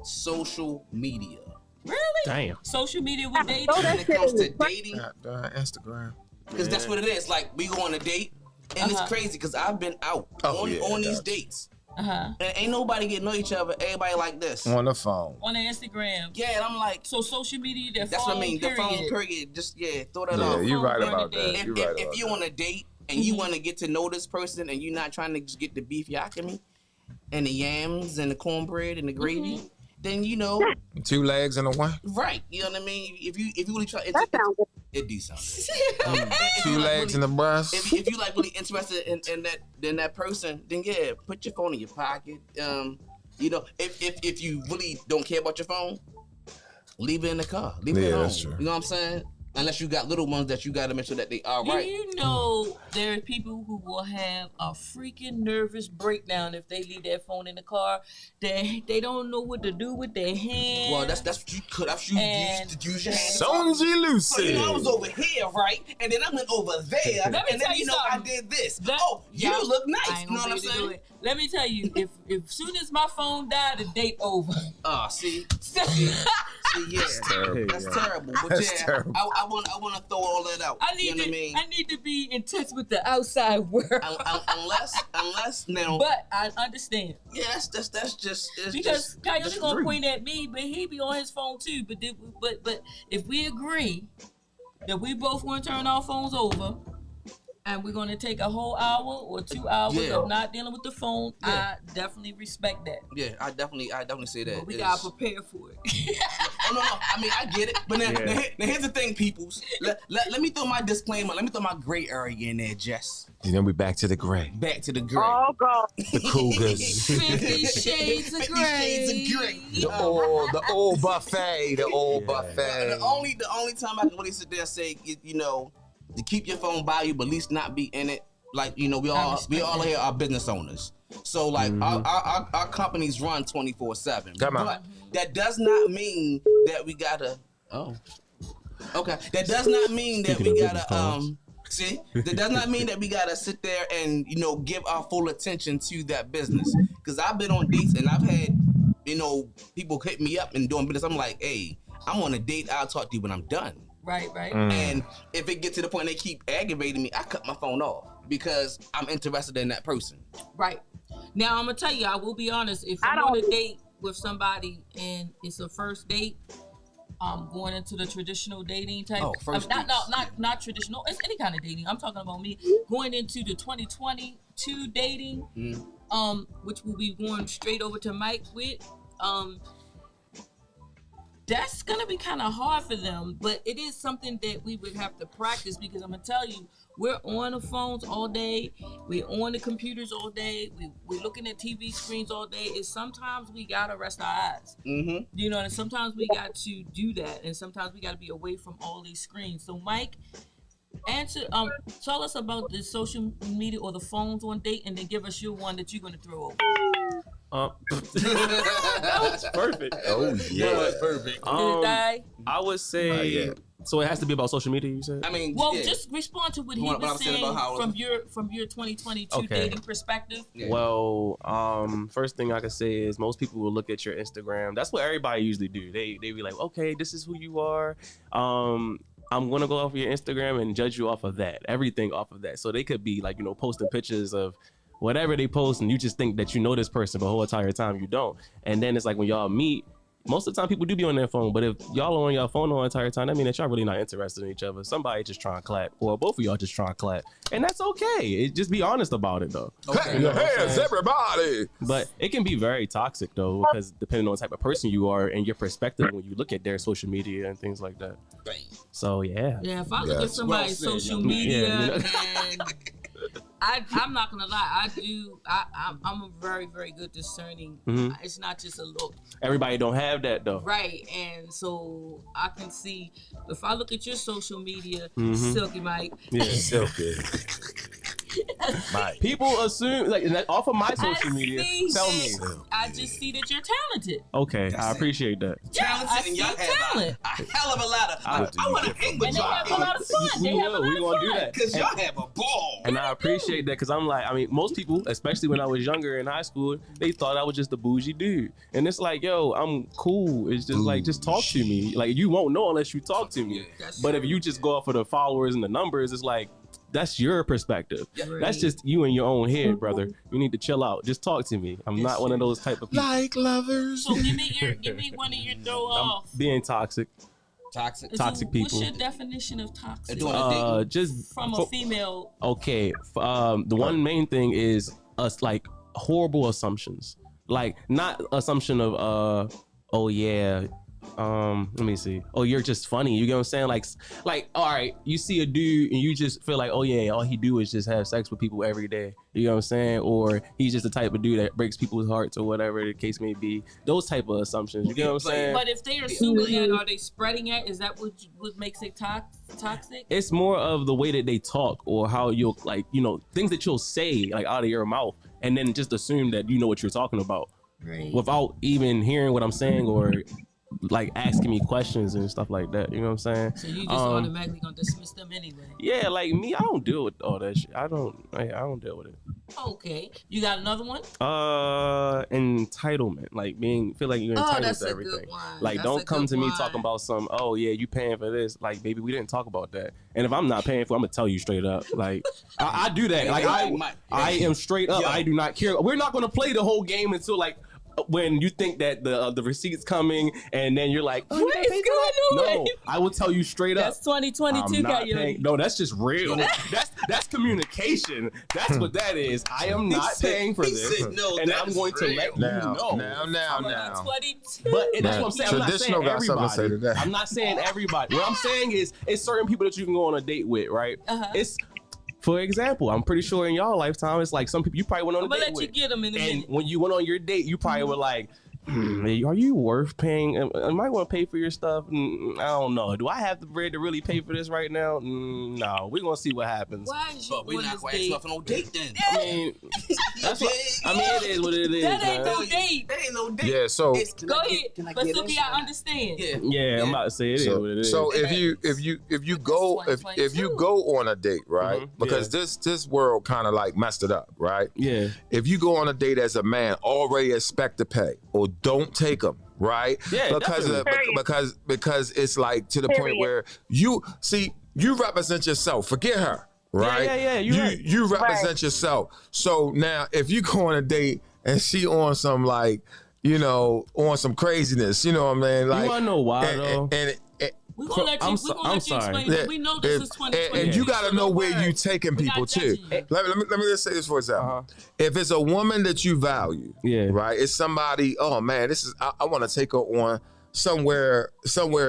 social media. Really? Damn. Social media with dating? Oh, When it comes to dating, Instagram. because that's what it is. Like we go on a date, and it's crazy because I've been out on these dates, and ain't nobody getting to know each other. Everybody like this On the phone. On the Instagram. Yeah, and I'm like, So social media, that that's phone, what I mean. The period. phone period. Just throw that Yeah, off. you're right Phone about during the that. date. You're if, right if about you that. on a date and you want to get to know this person and you're not trying to just get the beef yakami and the yams and the cornbread and the gravy, then Two legs and a one. right. You know what I mean? If you really try, That sounds good. it do sound good. Two legs and a breast. If you like really interested in that person, then yeah, put your phone in your pocket. If you really don't care about your phone, leave it in the car. Leave it at home. That's true. You know what I'm saying? Unless you got little ones that you got to make sure that they are Do right. you know there are people who will have a freaking nervous breakdown if they leave their phone in the car? They don't know what to do with their hand. Well, that's what you could. That's you used to use your hand. Sonji So, Lucy. I was over here, right? And then I went over there. Let me and then tell you I something. did this. That- you Yeah, look I nice. ain't You know gonna what I'm be able to do saying? it. Let me tell you, if soon as my phone died, the date over. Oh, see, yeah, terrible. that's terrible. But That's yeah, terrible. I want to throw all that out. I need you know what I mean? I need to be in touch with the outside world. Unless now, But I understand yeah, that's just it's because just Coyote gonna disagree. point at me, but he be on his phone too. But if we agree that we both want to turn our phones over, and we're gonna take a whole hour or 2 hours Yeah. of not dealing with the phone, Yeah. I definitely respect that. Yeah, I definitely say that. But we It's- gotta prepare for it. Oh no, I mean I get it, but now, Yeah. now here's the thing, peoples. Let me throw my disclaimer. Let me throw my gray area in there, Jess. And then we back to the gray. Back to the gray. Oh, God. The Cougars. 50 Shades of 50 Grey. Shades of Grey. The old buffet. The old buffet. The only time I can really sit there and say, to keep your phone by you, but at least not be in it. Like, we all here are business owners. So like our companies run 24/7. Come on. But that does not mean that we gotta. Oh. Okay. That does not mean that Speaking we of gotta business see. That does not mean that we gotta sit there and give our full attention to that business. Because I've been on dates and I've had people hit me up and doing business. I'm like, hey, I'm on a date. I'll talk to you when I'm done. Right. And if it gets to the point they keep aggravating me, I cut my phone off because I'm interested in that person. Right. Now I'm gonna tell you, I will be honest. If I'm on a date with somebody and it's a first date, going into the traditional dating type. First not traditional. It's any kind of dating. I'm talking about me going into the 2022 dating, which will be going straight over to Mike with. That's gonna be kind of hard for them, but it is something that we would have to practice because I'm gonna tell you, we're on the phones all day, we're on the computers all day, we're looking at TV screens all day. And sometimes we gotta rest our eyes, and sometimes we got to do that, and sometimes we gotta be away from all these screens. So, Mike, tell us about the social media or the phones on date, and then give us your one that you're gonna throw over. That was perfect. Oh yeah. That was perfect. Did it die? I would say. So it has to be about social media. You said. I mean, Well, just respond to what he What I was was saying saying about how- from your 2022 Okay. dating perspective. Yeah. Well, first thing I can say is most people will look at your Instagram. That's what everybody usually do. They be like, okay, this is who you are. I'm gonna go off of your Instagram and judge you off of that. Everything off of that. So they could be like, posting pictures of whatever they post, and you just think that you know this person, but the whole entire time you don't. And then it's like when y'all meet. Most of the time, people do be on their phone, but if y'all are on your phone the whole entire time, that means that y'all really not interested in each other. Somebody just trying to clap, or both of y'all just trying to clap, and that's okay. Just be honest about it, though. Clap your hands, everybody. But it can be very toxic, though, because depending on the type of person you are and your perspective when you look at their social media and things like that. So yeah. Yeah, if I look at somebody's Well said, social young man. media, Yeah, and I'm not gonna lie, I'm a very, very good discerning. Mhm. It's not just a look, Everybody don't have that though. right? And so I can see if I look at your social media, Mhm. Silky Mike. Yeah. Silky. Mike. People assume like off of my social media. Tell me. I just see that you're talented. Okay, I appreciate that. I talented, and see y'all talent. have a hell of a lot of. I want to hang with And they have a y'all lot of fun. They have a lot We of gonna do fun. that. because y'all have a ball. And I appreciate that because I'm like, I mean, most people, especially when I was younger in high school, they thought I was just a bougie dude. And it's like, yo, I'm cool. It's just like, just talk to me. Like, you won't know unless you talk to me. That's But if you just go off of the followers and the numbers, it's like, that's your perspective. Right. That's just you in your own head, brother. You need to chill out. Just talk to me. I'm not one of those type of people. Like lovers. So give me one of your throw off. Being toxic. Toxic. Toxic people. What's your definition of toxic? Doing a date. Just From a female. okay. The one main thing is us like horrible assumptions. Like not assumption of oh yeah. Let me see. Oh, you're just funny. You get what I'm saying? Like, all right, you see a dude and you just feel like, oh yeah, all he do is just have sex with people every day. You know what I'm saying? Or he's just the type of dude that breaks people's hearts or whatever the case may be. Those type of assumptions. You get what I'm saying? But if they're assuming that, are they spreading it? Is that what makes it toxic? It's more of the way that they talk or how you'll like, things that you'll say like out of your mouth and then just assume that you know what you're talking about Right. without even hearing what I'm saying or like asking me questions and stuff like that. You know what I'm saying? So you just automatically gonna dismiss them anyway. Yeah, like me, I don't deal with all that shit. I don't deal with it. Okay. You got another one? Entitlement, like feel like you're entitled that's to a everything. good one. Like, That's a don't come good to me one. talking about some. Oh yeah, you paying for this? Like, baby, we didn't talk about that. And if I'm not paying for, it, I'm gonna tell you straight up. Like, I do that. Like, I am straight up. Yo. I do not care. We're not gonna play the whole game until like. When you think that the receipt's coming and then you're like, oh, you What gotta is pay for that? going on? No, I will tell you straight up. That's 2022, I'm not Coyote. paying. No, that's just real. that's communication. That's what that is. I am not paying for he this, said, no, and that I'm is going to real. let you Now. know. 22. But that's what I'm saying. I'm not saying Traditional got something to say to everybody. that. I'm not saying everybody. What I'm saying is, it's certain people that you can go on a date with, right? Uh-huh. It's, for example, I'm pretty sure in y'all lifetime, it's like some people you probably went on I'm a gonna date let you with, get them in a and minute. when you went on your date, you probably were like. Are you worth paying? Am I going to pay for your stuff? I don't know. Do I have the bread to really pay for this right now? No. We're going to see what happens. Why is you But we're on not this going to date? ask for no date then. I mean, that's what, I mean, it is what it is. That ain't man. no date. That ain't no date. Yeah, so Go ahead. But Suki, I understand. Yeah. Yeah, I'm about to say it is what it is. So if you go if you go on a date, right? Mhm, Because this world kind of like messed it up, right? yeah. If you go on a date as a man, already expect to pay or don't take them, right? Yeah, because it's like to the point where you represent yourself. Forget her, right? Yeah, You represent yourself. So now if you go on a date and she on some like, on some craziness, you know what I mean? Like, You want to know why, though? We're gonna let you, I'm explain sorry. it. We know this is 2020. And you got to So know no where you words. taking We're not people to. judging you. Let me just say this for example. If it's a woman that you value, Yeah. right? It's somebody. Oh man, I want to take her on somewhere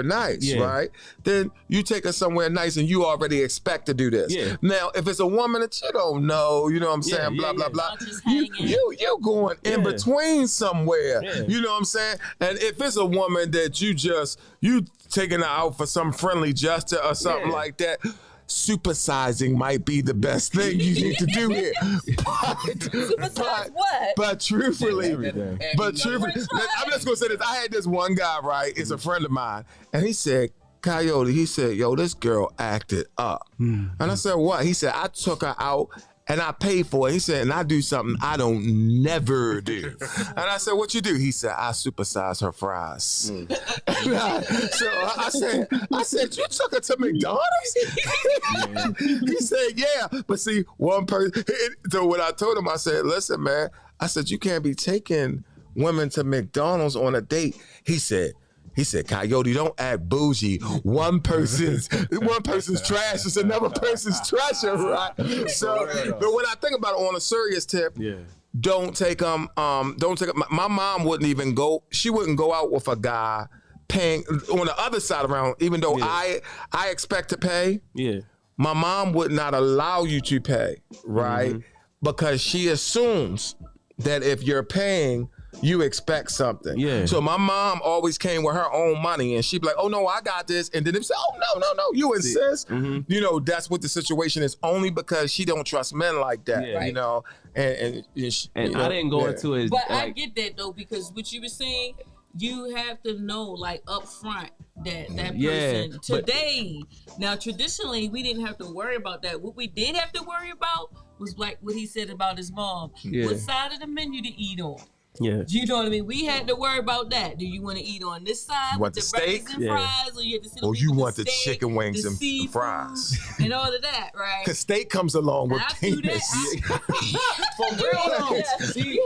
nice, Yeah. right? Then you take her somewhere nice, and you already expect to do this. Yeah. Now, if it's a woman that you don't know, you know what I'm Yeah, saying? yeah, Blah blah yeah. blah. Not just You hanging. you going in Yeah. between somewhere. Yeah. You know what I'm saying? And if it's a woman that you taking her out for some friendly gesture or something Yeah. like that. supersizing might be the best thing you need to do here. Supersize what? But truthfully, Everything. I'm just gonna say this. I had this one guy, right? It's a friend of mine, and he said, Coyote, he said, yo, this girl acted up. And I said, what? He said, I took her out and I paid for it. He said, and I do something I don't never do. And I said, what you do? He said, I supersize her fries. So I said, you took her to McDonald's? He said, yeah. But see, one person, so when I told him, I said, listen, man, I said, you can't be taking women to McDonald's on a date. He said, Coyote, don't act bougie. One person's trash is another person's treasure, right? So, but when I think about it on a serious tip, don't take them. My mom wouldn't even go. She wouldn't go out with a guy paying on the other side around. Even though I expect to pay, my mom would not allow you to pay, right? Because she assumes that if you're paying, you expect something. So my mom always came with her own money, and she'd be like, "Oh no, I got this," and then they say, "Oh no, you insist." You know, that's what the situation is. Only because she don't trust men like that. You know, and I didn't go into it. But I get that though, because what you were saying, you have to know like up front that person today. Now traditionally, we didn't have to worry about that. What we did have to worry about was like what he said about his mom. What side of the menu to eat on? Do you know what I mean? We had to worry about that. Do you want to eat on this side you want with the burgers steak? And fries, or you have to sit or you want the steak, chicken wings the and seafood, fries? and all of that, right? Because steak comes along with penis. For real though. See,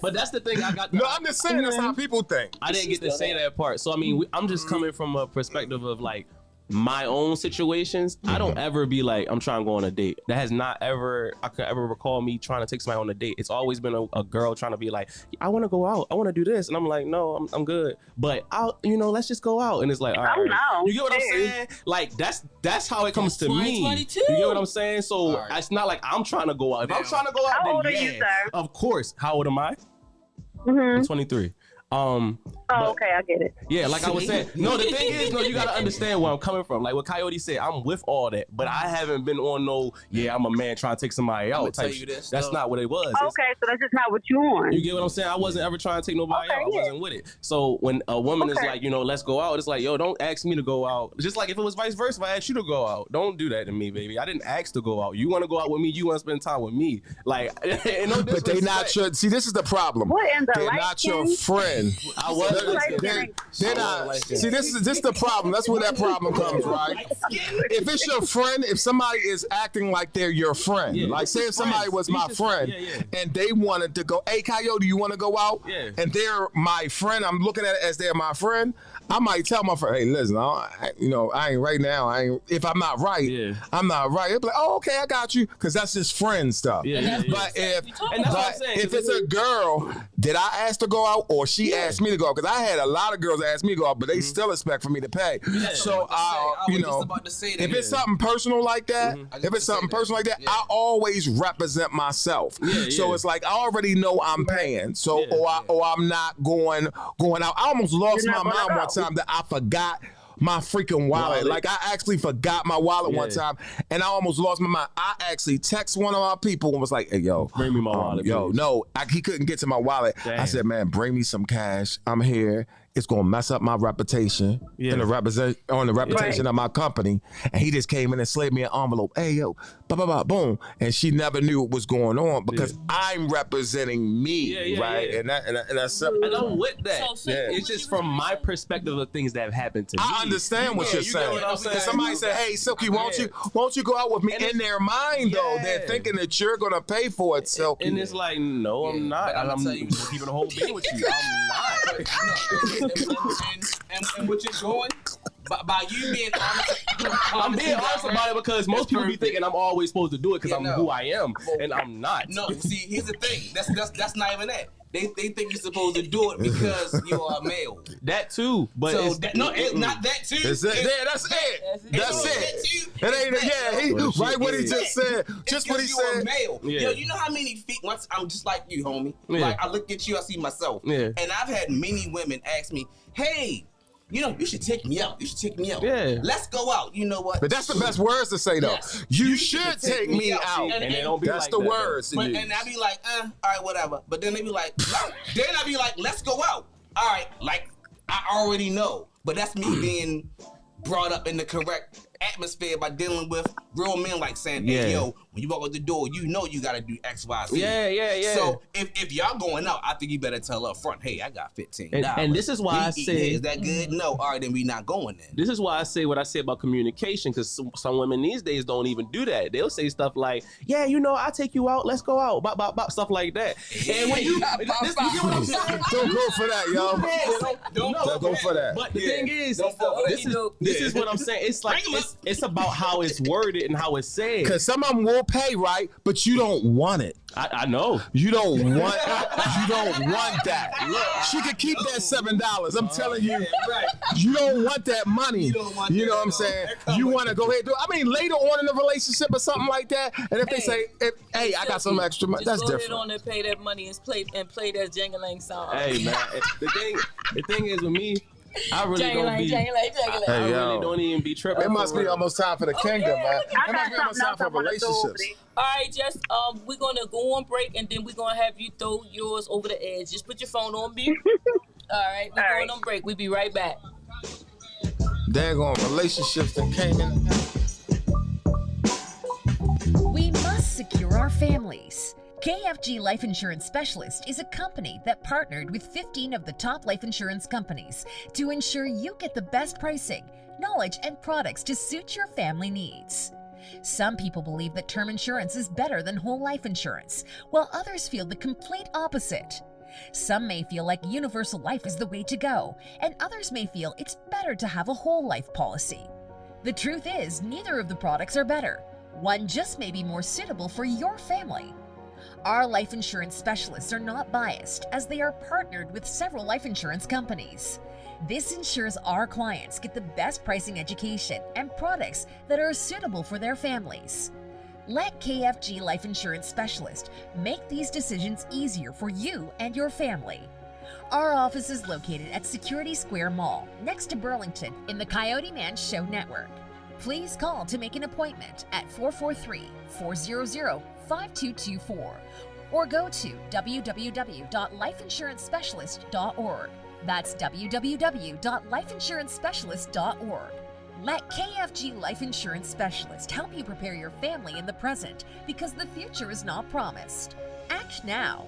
but that's the thing I got. No, I'm just saying that's how people think. I didn't get to say that part. So I mean, I'm just coming from a perspective of like my own situations. I don't ever be like, I'm trying to go on a date. That has not ever, I could ever recall me trying to take somebody on a date. It's always been a girl trying to be like, I want to go out. I want to do this. And I'm like, no, I'm good. But let's just go out. And it's like, all right. You get what I'm saying? Like, that's how it comes to me. You get what I'm saying? So it's not like I'm trying to go out. If I'm trying to go out, How old then are you, sir? of course. How old am I? I'm 23. Okay, I get it. Yeah, like I was saying. No, the thing is, you gotta understand where I'm coming from. Like what Coyote said, I'm with all that, but I haven't been on no, I'm a man trying to take somebody out type shit. That's not what it was. Okay, so that's just not what you want. You get what I'm saying? I wasn't ever trying to take nobody out. I wasn't with it. So when a woman is like, let's go out, it's like, yo, don't ask me to go out. Just like if it was vice versa, if I asked you to go out, don't do that to me, baby. I didn't ask to go out. You want to go out with me, you want to spend time with me. Like, but they not your, see, this is the problem. They're not your friend. I was. They're not. See, this is the problem. That's where that problem comes, right? If it's your friend, if somebody is acting like they're your friend, like say if somebody was my friend and they wanted to go, hey, Coyote, you want to go out? And they're my friend. I'm looking at it as they're my friend. I might tell my friend, hey, listen, I ain't right now. If I'm not right, I'm not right. They'll be like, oh, okay, I got you, because that's just friend stuff. But if it's a girl, did I ask to go out or she asked me to go out? Because I had a lot of girls ask me to go out, but they still expect for me to pay. So, if it's something personal like that, I always represent myself. So it's like I already know I'm paying. So or I'm not going out. I almost lost my mind one time that I forgot my freaking wallet. Like I actually forgot my wallet one time, and I almost lost my mind. I actually text one of our people and was like, "Hey, yo, bring me my wallet." Yo, no, he couldn't get to my wallet. Damn. I said, "Man, bring me some cash. I'm here. It's gonna mess up my reputation and the reputation of my company." And he just came in and slid me an envelope. Hey, yo, boom. And she never knew what was going on because I'm representing me, right? And that's something. And I'm with that. It's just from my perspective of things that have happened to me. I understand what you're saying. What I'm saying. Somebody said, "Hey, Silky, won't you go out with me?" In their mind, though, they're thinking that you're gonna pay for it, Silky. And it's like, no, I'm not. I'm keeping a whole being with you. I'm not. And what you're doing by you being honest. I'm being honest about it because most people be thinking I'm always supposed to do it because I'm who I am, and I'm not. No, see, here's the thing. That's not even that. They think you're supposed to do it because you are a male. That too, but so it's not that too. That's it. It ain't. Right what he just said. Just what he said. Male. Yo, you know how many feet? Once I'm just like you, homie. Like I look at you, I see myself. And I've had many women ask me, "Hey, you should take me out. You should take me out. Yeah. Let's go out. You know what? But that's the best words to say though. Yes. You should take me out. And they don't be That's like the that, words to use. And I be like, all right, whatever. But then they be like, no. Then I be like, let's go out. All right, like I already know. But that's me being brought up in the correct atmosphere by dealing with real men, like saying, hey, yo, when you walk out the door, you know you gotta do X, Y, Z. Yeah. So if y'all going out, I think you better tell up front, hey, I got $15. And this is why I say, is that good? No, all right, then we not going then. this is why I say what I say about communication, because some women these days don't even do that. They'll say stuff like, yeah, I'll take you out, let's go out, bop, stuff like that. And when you get what I'm saying? Don't go for that, yo. Don't go for that. But the thing is, this is what I'm saying. It's like it's about how it's worded and how it's said. Because some of them will pay, right? But you don't want it. I know. You don't want that. Look, she could keep that $7. I'm telling you. You don't want that money. You know what I'm saying? You want to go ahead and do it. I mean, later on in the relationship or something like that, and if they say, hey, I got some extra money, that's different. Just go ahead on and pay that money and play that jingling song. Hey, man. The thing is with me, I really don't be. I really don't even be tripping. It must be almost time for the kingdom, man. I It must be got almost time something for else I wanna go over relationships. there. All right, Jess. We're gonna go on break and then we're gonna have you throw yours over the edge. Just put your phone on mute. All right, we're going on break. We'll be right back. Daggone relationships that came in. We must secure our families. KFG Life Insurance Specialist is a company that partnered with 15 of the top life insurance companies to ensure you get the best pricing, knowledge, and products to suit your family needs. Some people believe that term insurance is better than whole life insurance, while others feel the complete opposite. Some may feel like universal life is the way to go, and others may feel it's better to have a whole life policy. The truth is, neither of the products are better. One just may be more suitable for your family. Our life insurance specialists are not biased, as they are partnered with several life insurance companies. This ensures our clients get the best pricing, education, and products that are suitable for their families. Let KFG Life Insurance Specialist make these decisions easier for you and your family. Our office is located at Security Square Mall, next to Burlington, in the Coyoteman Show Network. Please call to make an appointment at 443-400-5224 or go to www.lifeinsurancespecialist.org. That's www.lifeinsurancespecialist.org. Let KFG Life Insurance Specialist help you prepare your family in the present, because the future is not promised. Act now.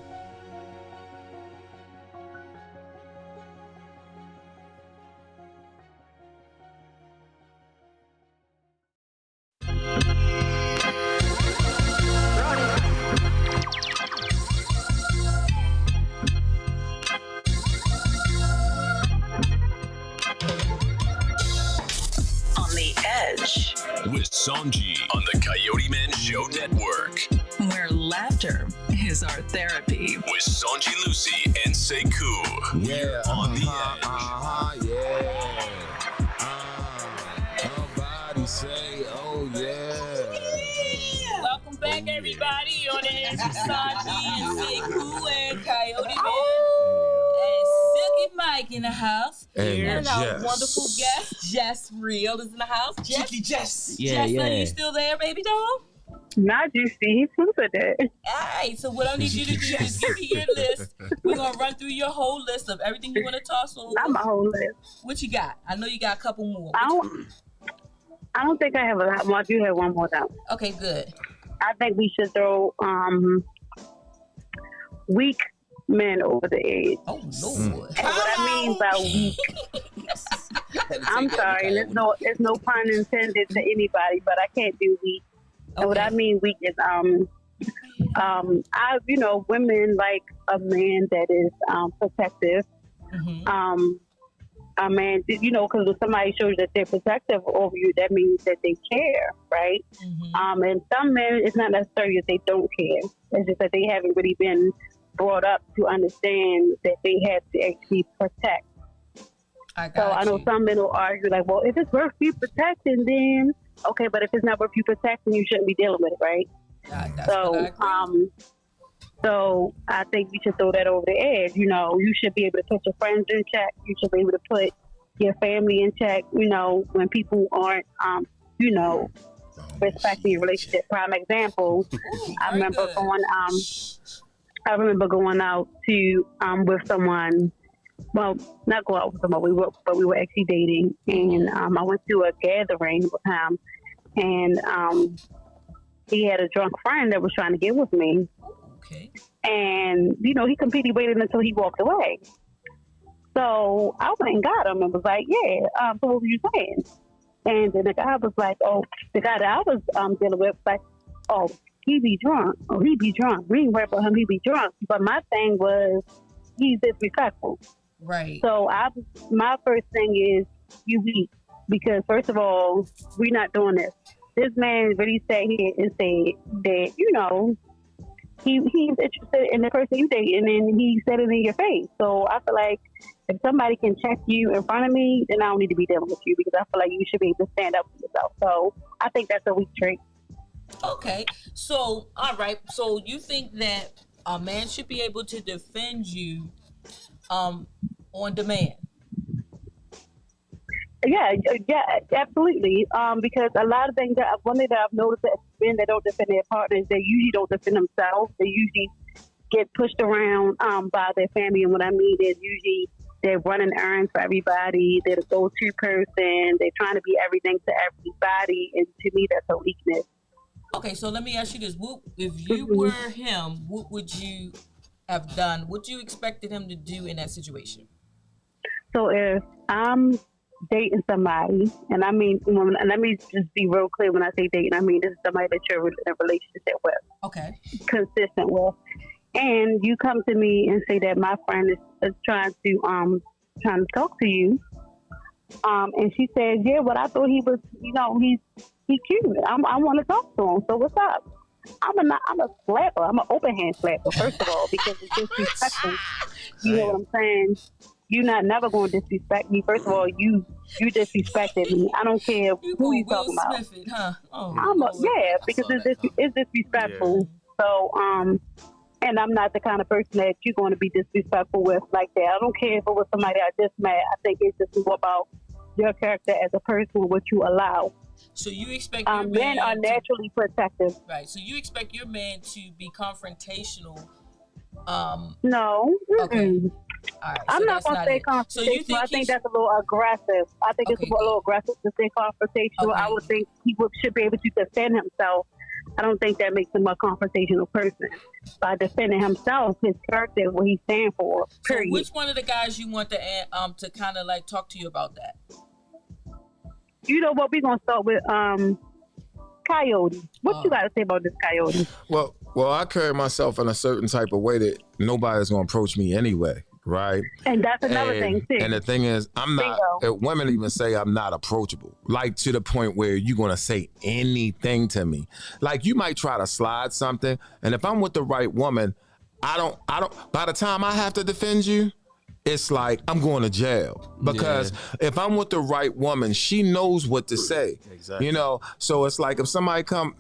Edge, With Sonji on the Coyoteman Show Network. where laughter is our therapy. With Sonji Lucy and Sekou. Yeah, On the edge. Nobody say, oh yeah. Welcome back, everybody. On the edge with Sonji and Sekou and Coyoteman. And Silky Mike in the house. And our Jess. wonderful guest, Jess Real, is in the house. Cheeky Jess. Jess, are you still there, baby doll? Not juicy. He's stupid. All right, so what I need you to do is give me your list. We're going to run through your whole list of everything you want to toss over. Not my whole list. What you got? I know you got a couple more. I don't think I have a lot more. I do have one more though. Okay, good. I think we should throw weak men over the edge. Oh, Lord. And what I mean by weak, I'm sorry, and there's no pun intended to anybody, but I can't do weak. And what I mean weak is women like a man that is protective. A man, because when somebody shows that they're protective over you, that means that they care, right? And some men, it's not necessarily that they don't care. It's just that they haven't really been brought up to understand that they have to actually protect. I know some men will argue like, well, if it's worth you protecting, then okay, but if it's not worth you protecting, you shouldn't be dealing with it, right? So I think you should throw that over the edge. You should be able to put your friends in check. You should be able to put your family in check. You know, when people aren't, you know, respecting your relationship. Prime example, I remember going out to with someone. Well, not go out with someone. We were actually dating, and I went to a gathering with him, and he had a drunk friend that was trying to get with me. Okay. And you know, he completely waited until he walked away. So I went and got him and was like, "Yeah, so what were you saying?" And then the guy was like, "Oh, the guy that I was dealing with, like, oh, he be drunk. Oh, he be drunk. We ain't worried about him. He be drunk." But my thing was, he's disrespectful. Right. So my first thing is, you weak, because first of all, we're not doing this. This man really sat here and said that, you know, he's interested in the person you date, and then he said it in your face. So I feel like if somebody can check you in front of me, then I don't need to be dealing with you, because I feel like you should be able to stand up for yourself. So I think that's a weak trait. Okay. So, all right. So you think that a man should be able to defend you on demand? Yeah, absolutely. Because a lot of things one thing that I've noticed that men that don't defend their partners, they usually don't defend themselves. They usually get pushed around by their family, and what I mean is usually they're running errands for everybody. They're the go-to person. They're trying to be everything to everybody, and to me, that's a weakness. Okay, so let me ask you this: if you were him, what would you have done? What you expected him to do in that situation? So if I'm dating somebody, and I mean, let me just be real clear when I say dating, I mean this is somebody that you're in a relationship with, okay, consistent with, and you come to me and say that my friend is trying to talk to you, and she says, yeah, well, I thought he was, you know, he's cute. I want to talk to him. So what's up? I'm a slapper. I'm an open hand slapper, first of all, because it's disrespectful. You know what I'm saying? You're not never going to disrespect me. First of all, you disrespected me. I don't care who you talking about. Smith it, huh? Because it's disrespectful. Yeah. So, and I'm not the kind of person that you're going to be disrespectful with like that. I don't care if it was somebody I just met. I think it's just more about your character as a person, what you allow. So you expect your men are naturally protective. Right. So you expect your man to be confrontational. No. Okay. All right, I'm not going to say confrontational. So you think I think that's a little aggressive. I think it's a little aggressive to say confrontational. Okay. I would think he should be able to defend himself. I don't think that makes him a confrontational person. By defending himself, his character, what he stands for, period. So which one of the guys you want to kind of like talk to you about that? You know what? We're going to start with Coyote. What you got to say about this Coyote? Well, I carry myself in a certain type of way that nobody's going to approach me anyway. Right. And that's another thing too. And the thing is, I'm not, women even say I'm not approachable, like to the point where you're going to say anything to me. Like you might try to slide something. And if I'm with the right woman, I don't, by the time I have to defend you, it's like I'm going to jail, because if I'm with the right woman, she knows what to say. Exactly. You know, so it's like if somebody come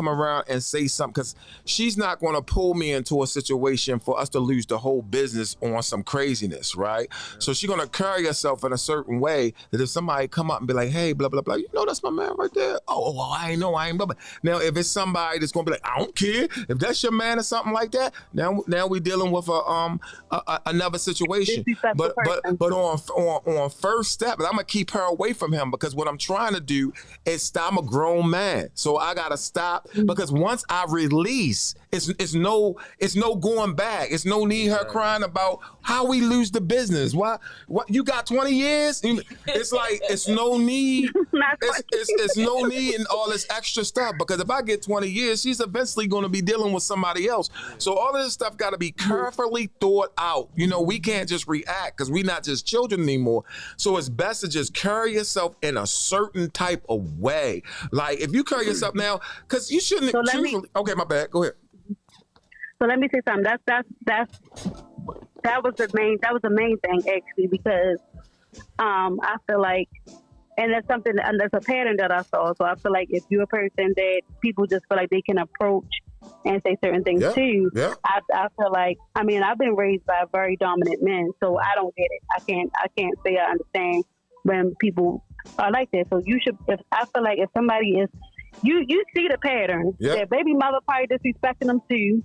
around and say something, because she's not going to pull me into a situation for us to lose the whole business on some craziness, right? Yeah. So she's going to carry herself in a certain way that if somebody come up and be like, hey, blah, blah, blah, you know, that's my man right there. Oh, well, I ain't blah, blah. Now, if it's somebody that's going to be like, I don't care if that's your man or something like that, now we're dealing with another situation. But on first step, I'm gonna keep her away from him, because what I'm trying to do is stop. I'm a grown man, so I gotta stop, because once I release, it's no going back. It's no need her crying about how we lose the business. What you got 20 years? It's like it's no need. It's no need in all this extra stuff, because if I get 20 years, she's eventually gonna be dealing with somebody else. So all of this stuff gotta be carefully thought out. You know, we can't just react, because we're not just children anymore. So it's best to just carry yourself in a certain type of way. Like if you carry yourself now, because you shouldn't. Okay, my bad. Go ahead. So let me say something. That was the main thing actually, because I feel like, and that's something, and that's a pattern that I saw. So I feel like if you're a person that people just feel like they can approach and say certain things too. Yeah. I feel like, I mean, I've been raised by very dominant men, so I don't get it. I can't say I understand when people are like that. So you should. I feel like if somebody is, you see the pattern. Yep. Their baby mother probably disrespecting them too.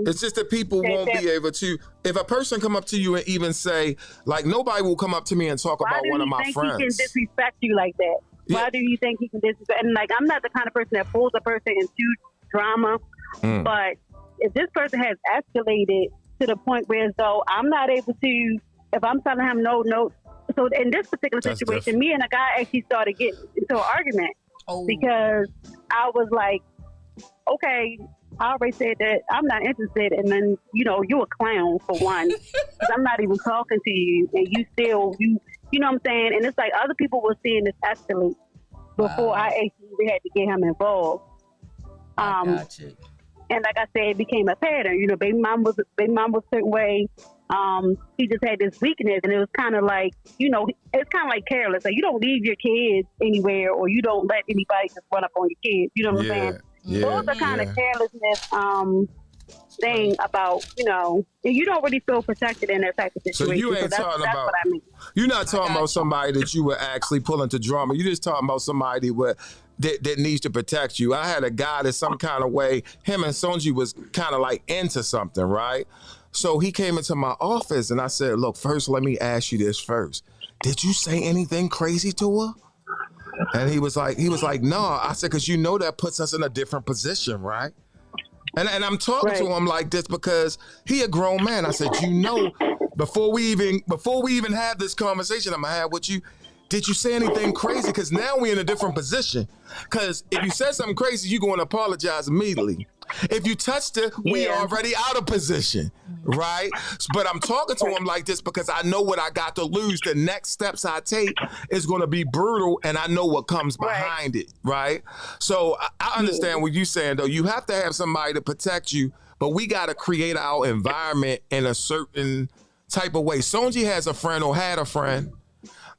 It's just that people won't be able to. If a person come up to you and even say, like, nobody will come up to me and talk about one of my friends. Why do you think he can disrespect you like that? Yeah. Why do you think he can disrespect? And like, I'm not the kind of person that pulls a person into drama, but if this person has escalated to the point where as though I'm not able to, if I'm telling him no. So in this particular situation, me and a guy actually started getting into an argument because I was like, okay, I already said that I'm not interested, and then you a clown for one, because I'm not even talking to you, and you still you know what I'm saying. And it's like other people were seeing this escalate before I actually had to get him involved. Gotcha. And like I said, it became a pattern. Baby mom was a certain way. He just had this weakness, and it was kind of like, it's kind of like careless. Like you don't leave your kids anywhere, or you don't let anybody just run up on your kids. You know what I'm saying? Yeah, those are kind of carelessness thing about, you don't really feel protected in that type of situation. So you ain't talking that's about, what I mean. You're not talking about somebody that you would actually pull into drama. You're just talking about somebody that needs to protect you. I had a guy that some kind of way, him and Sonji was kind of like into something, right? So he came into my office and I said, look, first, let me ask you this first. Did you say anything crazy to her? And he was like, no. I said, because that puts us in a different position, right? And I'm talking to him like this because he a grown man. I said, before we even have this conversation I'm gonna have with you, did you say anything crazy? Because now we're in a different position. Because if you said something crazy, you're going to apologize immediately. If you touched it, we already out of position, right? But I'm talking to him like this because I know what I got to lose. The next steps I take is going to be brutal, and I know what comes behind it, right? So I understand what you're saying, though. You have to have somebody to protect you, but we got to create our environment in a certain type of way. Sonji has a friend or had a friend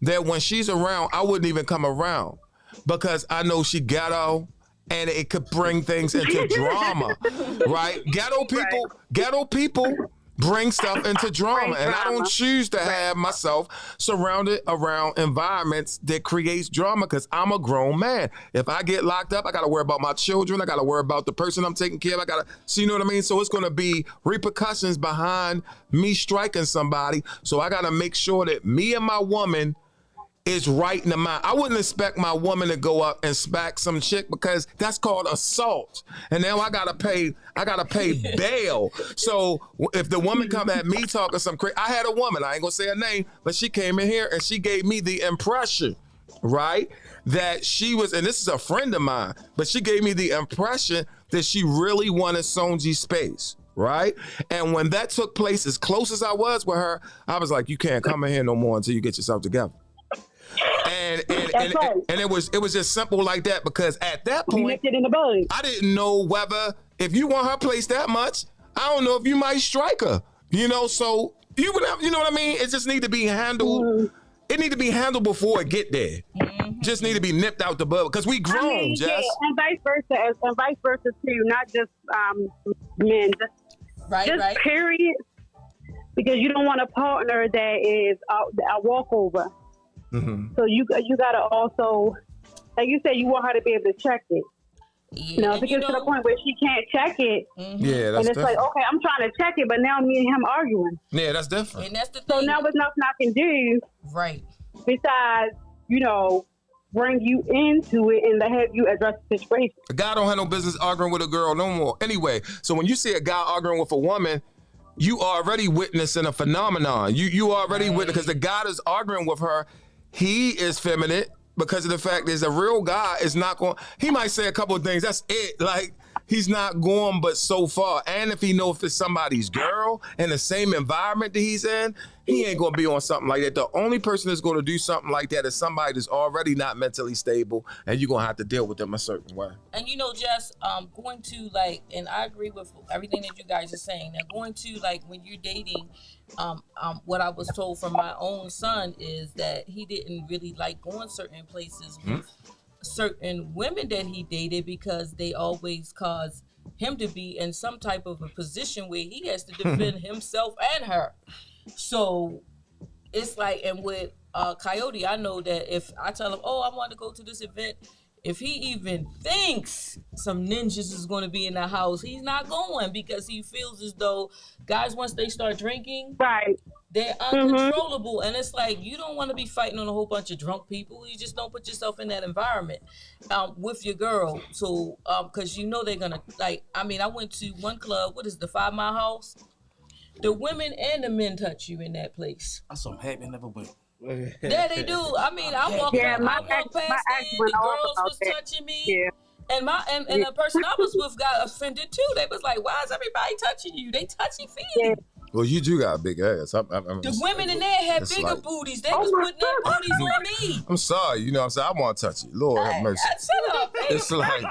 that when she's around, I wouldn't even come around because I know she ghetto and it could bring things into drama, right? Ghetto people bring stuff into drama, and I don't choose to have myself surrounded around environments that creates drama because I'm a grown man. If I get locked up, I got to worry about my children. I got to worry about the person I'm taking care of. So you know what I mean? So it's going to be repercussions behind me striking somebody. So I got to make sure that me and my woman is right in the mind. I wouldn't expect my woman to go up and smack some chick because that's called assault. And now I gotta pay bail. So if the woman come at me talking some crazy, I had a woman, I ain't gonna say her name, but she came in here and she gave me the impression, right, that she was, and this is a friend of mine, but she gave me the impression that she really wanted Sonji's space. Right? And when that took place, as close as I was with her, I was like, you can't come in here no more until you get yourself together. And it was just simple like that because at that point I didn't know whether if you want her place that much, I don't know if you might strike her. So you would have, you know what I mean? It just need to be handled. It need to be handled before it get there. Just need to be nipped out the bud because we grown, Jess. Yeah, and vice versa too. Not just men, just period. Because you don't want a partner that is a walkover. Mm-hmm. So you gotta also, like you said, you want her to be able to check it. If it gets to the point where she can't check it, and it's like, okay, I'm trying to check it, but now me and him arguing. Yeah, that's different. And that's the thing. So now there's nothing I can do, right? Besides, bring you into it and to have you address the situation. A guy don't have no business arguing with a girl no more. Anyway, so when you see a guy arguing with a woman, you already witnessing a phenomenon. You already witness because the guy that's arguing with her. He is feminine because of the fact is a real guy is not going, he might say a couple of things, that's it. Like he's not going but so far. And if he know if it's somebody's girl in the same environment that he's in, he ain't going to be on something like that. The only person that's going to do something like that is somebody that's already not mentally stable and you're going to have to deal with them a certain way. And Jess, going to and I agree with everything that you guys are saying. Now going to when you're dating, what I was told from my own son is that he didn't really like going certain places with certain women that he dated because they always caused him to be in some type of a position where he has to defend himself and her. So it's like, and with Coyote, I know that if I tell him, oh, I want to go to this event, if he even thinks some ninjas is going to be in the house, he's not going because he feels as though guys, once they start drinking, Right. they're uncontrollable. And it's like, you don't want to be fighting on a whole bunch of drunk people. You just don't put yourself in that environment with your girl. So, because you know they're going to, like, I mean, I went to one club, what is the 5 Mile House? The women and the men touch you in that place. I'm so happy I never went. Yeah, they do. I mean, I walked past there, the girls was touching me. Yeah. And the person I was with got offended too. They was like, why is everybody touching you? They touchy-feely. Well, you do got a big ass. The women in there had bigger booties. They was putting their booties on me. I'm sorry, you know what I'm saying? I want to touch you. Lord have mercy. Shut up, baby. It's like,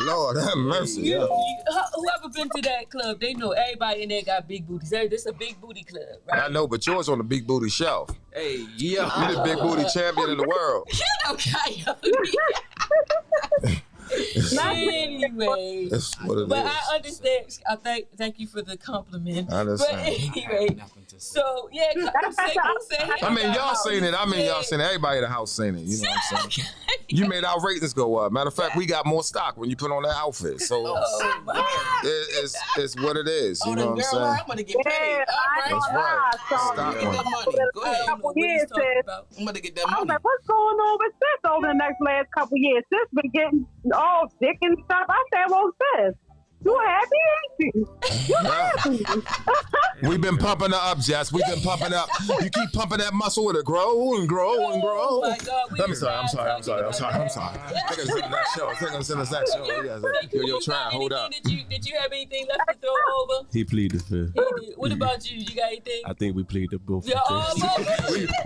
Lord have mercy. Yeah. Whoever been to that club, they know everybody in there got big booties. This is a big booty club, right? I know, but yours on the big booty shelf. Hey, yeah. You're the big booty champion in the world. You know, Coyote. Anyway, That's what it but is. I understand. I thank you for the compliment. I understand. But anyway, so yeah, I mean, y'all seen it. I mean, y'all seen it. Everybody in the house seen it. You know what I'm saying? You made our ratings go up. Matter of fact, we got more stock when you put on that outfit. So it's what it is. You know what I'm saying? I'm gonna get paid. That's right. Get that money. Go ahead. I'm I'm gonna get that I was money. like, what's going on with sis over the last couple years? Sis been getting all sick and stuff. I said, well, sis, you happy, ain't you? You happy. We've been pumping her up, Jess. We've been pumping up. You keep pumping that muscle, it'll grow and grow and grow. Oh my God, I'm sorry. I think it's in that show. Yo, try. Hold up. Did you have anything left to throw over? He pleaded the fifth. What about you? You got anything? I think we pleaded both. Yeah,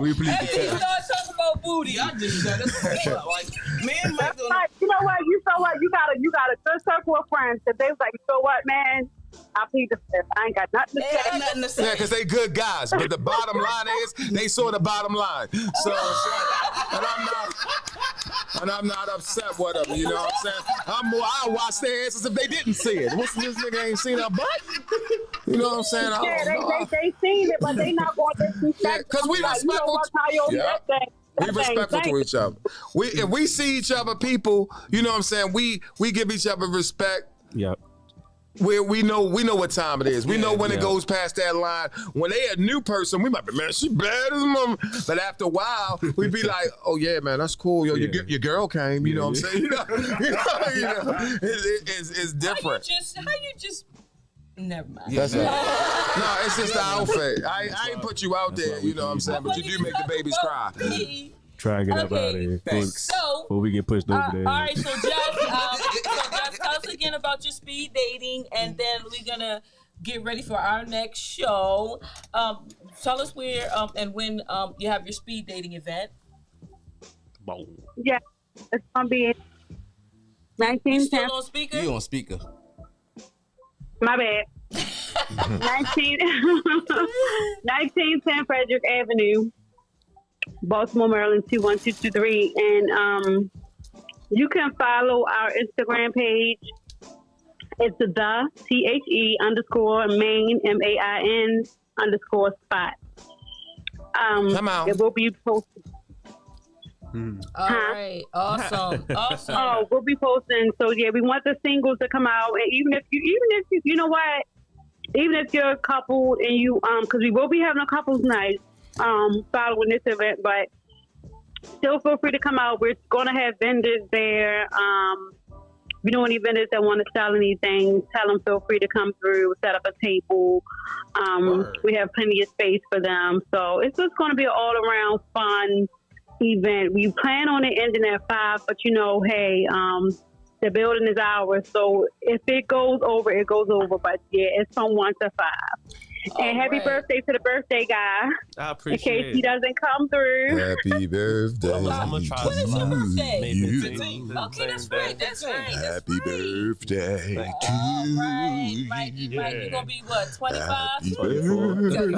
we pleaded Hey, the start talking about booty. I just said that's like, man, Mike, Like, you know what? You got a good circle of friends that they was like, you know what, man? I plead the fifth. I ain't got nothing to say. nothing to say. Yeah, because they good guys. But the bottom line is, they saw the bottom line. So, and I'm not upset with them. You know what I'm saying? I'll watch their asses if they didn't see it. What's this nigga ain't seen a butt? You know what I'm saying? They seen it, but they not going to disrespect. Because we respectful. We respectful to each other. If we see each other, people, you know what I'm saying? We give each other respect. Yep. We know what time it is. We know when it goes past that line. When they a new person, we might be, man, she bad as mom. But after a while, we be like, oh yeah, man, that's cool. Yo, your girl came. You know what I'm saying? It's different. How you just. Never mind. That's right. No, it's just the outfit. I ain't put you out there. You know what I'm saying? But you do make the babies cry. Try and get up out of here. Before we get pushed over there. All right, so Jess, tell us again about your speed dating, and then we're gonna get ready for our next show. Tell us where and when you have your speed dating event. Yeah, it's gonna be 1910. Still on speaker? You on speaker. My bad. 1910 Frederick Avenue, Baltimore, Maryland 21223, and you can follow our Instagram page. It's the THE_main MAIN_spot. Come out. It will be posted. All right, awesome. Oh, we'll be posting. So yeah, we want the singles to come out, and even if you know what, even if you're a couple and you because we will be having a couples night following this event, but still feel free to come out. We're gonna have vendors there. If you know any vendors that want to sell anything, tell them feel free to come through, set up a table. We have plenty of space for them, so it's just going to be an all around fun event. We plan on it ending at 5, but hey, the building is ours, so if it goes over, it goes over. But yeah, it's from 1 to 5. And happy birthday to the birthday guy. I appreciate in case he doesn't come through. Happy birthday. I'm gonna try When is your birthday? May 15th. Okay, that's right. Happy birthday to Mike, you gonna be what, 25? Happy birthday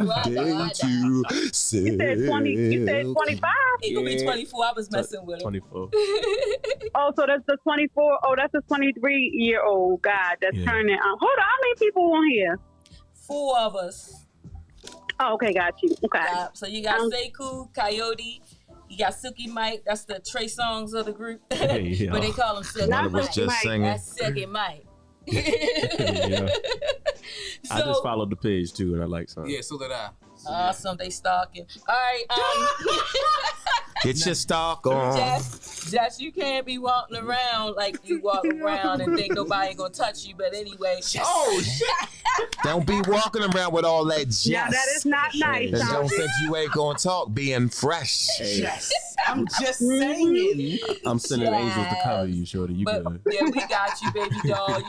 to Sid. You said 25? He gonna be 24. I was messing with him. 24. Oh, so that's the 24. Oh, that's a 23-year-old guy that's turning. Hold on, how many people on here? 4 of us. Oh, okay, got you. Okay. So you got Sekou, Coyote, you got Silky Mike. That's the Trey Songz of the group. But they call him Silky One of us Mike. just singing. That's Silky Mike. Yeah. So, I just followed the page too, and I like something. Yeah, so did I. Awesome, they stalking. All right, Get your stock on. Jess, you can't be walking around like you walk around and think nobody gonna touch you. But anyway, Oh, shit. Don't be walking around with all that Jess. Yeah, that is not nice. And don't Sonji. think you ain't gonna talk being fresh. Yes. I'm just saying. I'm sending angels to cover you, shorty. You but good? yeah, we got you, baby doll.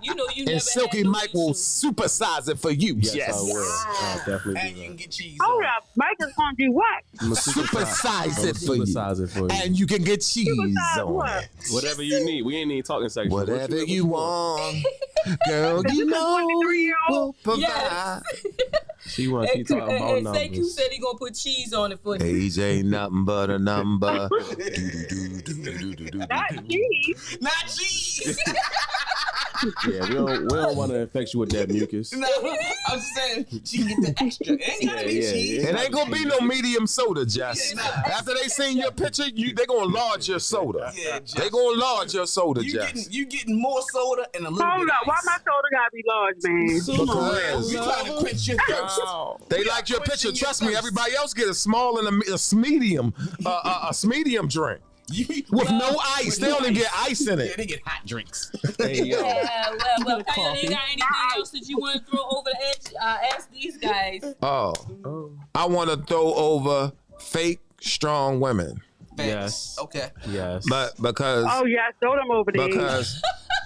You never And Silky had no Mike will issues. supersize it for you. Yes, I will. I'll definitely And do you can that. get cheese. Hold up. Mike is going to do what? I'm Supersize it for you. Supersize it for you. And you can get cheese Supersize on what? it. Whatever you need. We ain't even talking sexual. Whatever you want. Girl, you know we will provide. Yes. She wants you talking about And Sekou numbers. said he gonna put cheese on it for you. Age ain't nothing but a number. Not cheese. Not cheese. Yeah, we don't want to infect you with that mucus. No, I'm just saying she can get the extra. It ain't gotta be Yeah, cheese. It ain't gonna be no medium soda, Jess. After they seen your picture, they gonna large your soda. Yeah, Jess. They gonna large your soda, You Jess. getting more soda and a little Hold bit up. of Why ice. my shoulder gotta be large, man? Because We trying to quench your thirst. they like your picture. Trust me, everybody else get a small and a medium, a medium drink with no ice. They only get ice in Yeah, it. they get hot drinks. Hey, yo. Yeah, well, Coyote, you got anything else that you want to throw over the edge? Ask these guys. Oh, I want to throw over fake strong women, Yes. Okay. Yes. but because Oh, yeah. Throw them over there. because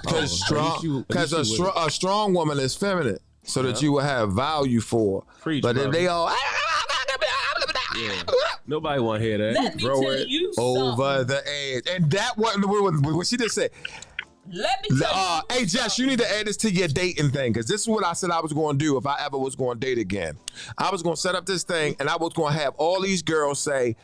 Oh, a strong woman is feminine, so that you will have value for. Preach, But if brother. they all Nobody want to hear that. Let me throw tell it you over something. the edge, and that what she just said. Let me tell you. Hey Jess, you need to add this to your dating thing, because this is what I said I was going to do if I ever was going to date again. I was going to set up this thing, and I was going to have all these girls say,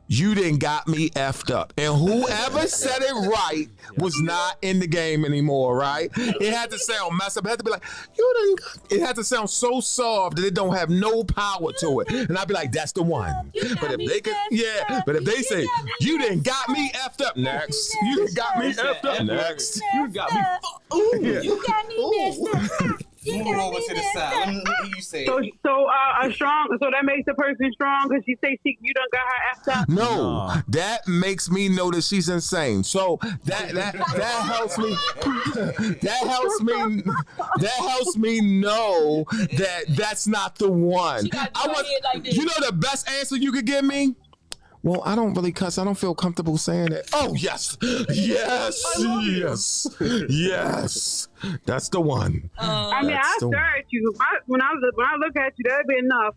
"You done got me effed up," and whoever said it right was not in the game anymore. Right? It had to sound messed up. It had to be like, "You done." It had to sound so soft that it don't have no power to it, and I'd be like, "That's the one." But if they could, but if they say, "You done got me effed up," next, "You done got me effed up," next. You got me. You got me messed up. Move over to the side. Let me hear you say it. So that makes the person strong because you say you done got her effed up. No, that makes me know that she's insane. So that helps me. That helps me know that that's not the one. She got to go ahead like this. You know the best answer you could give me? Well, I don't really cuss. I don't feel comfortable saying it. Oh yes, yes. That's the one. I mean, That's I the stare at you. When I look at you, that'd be enough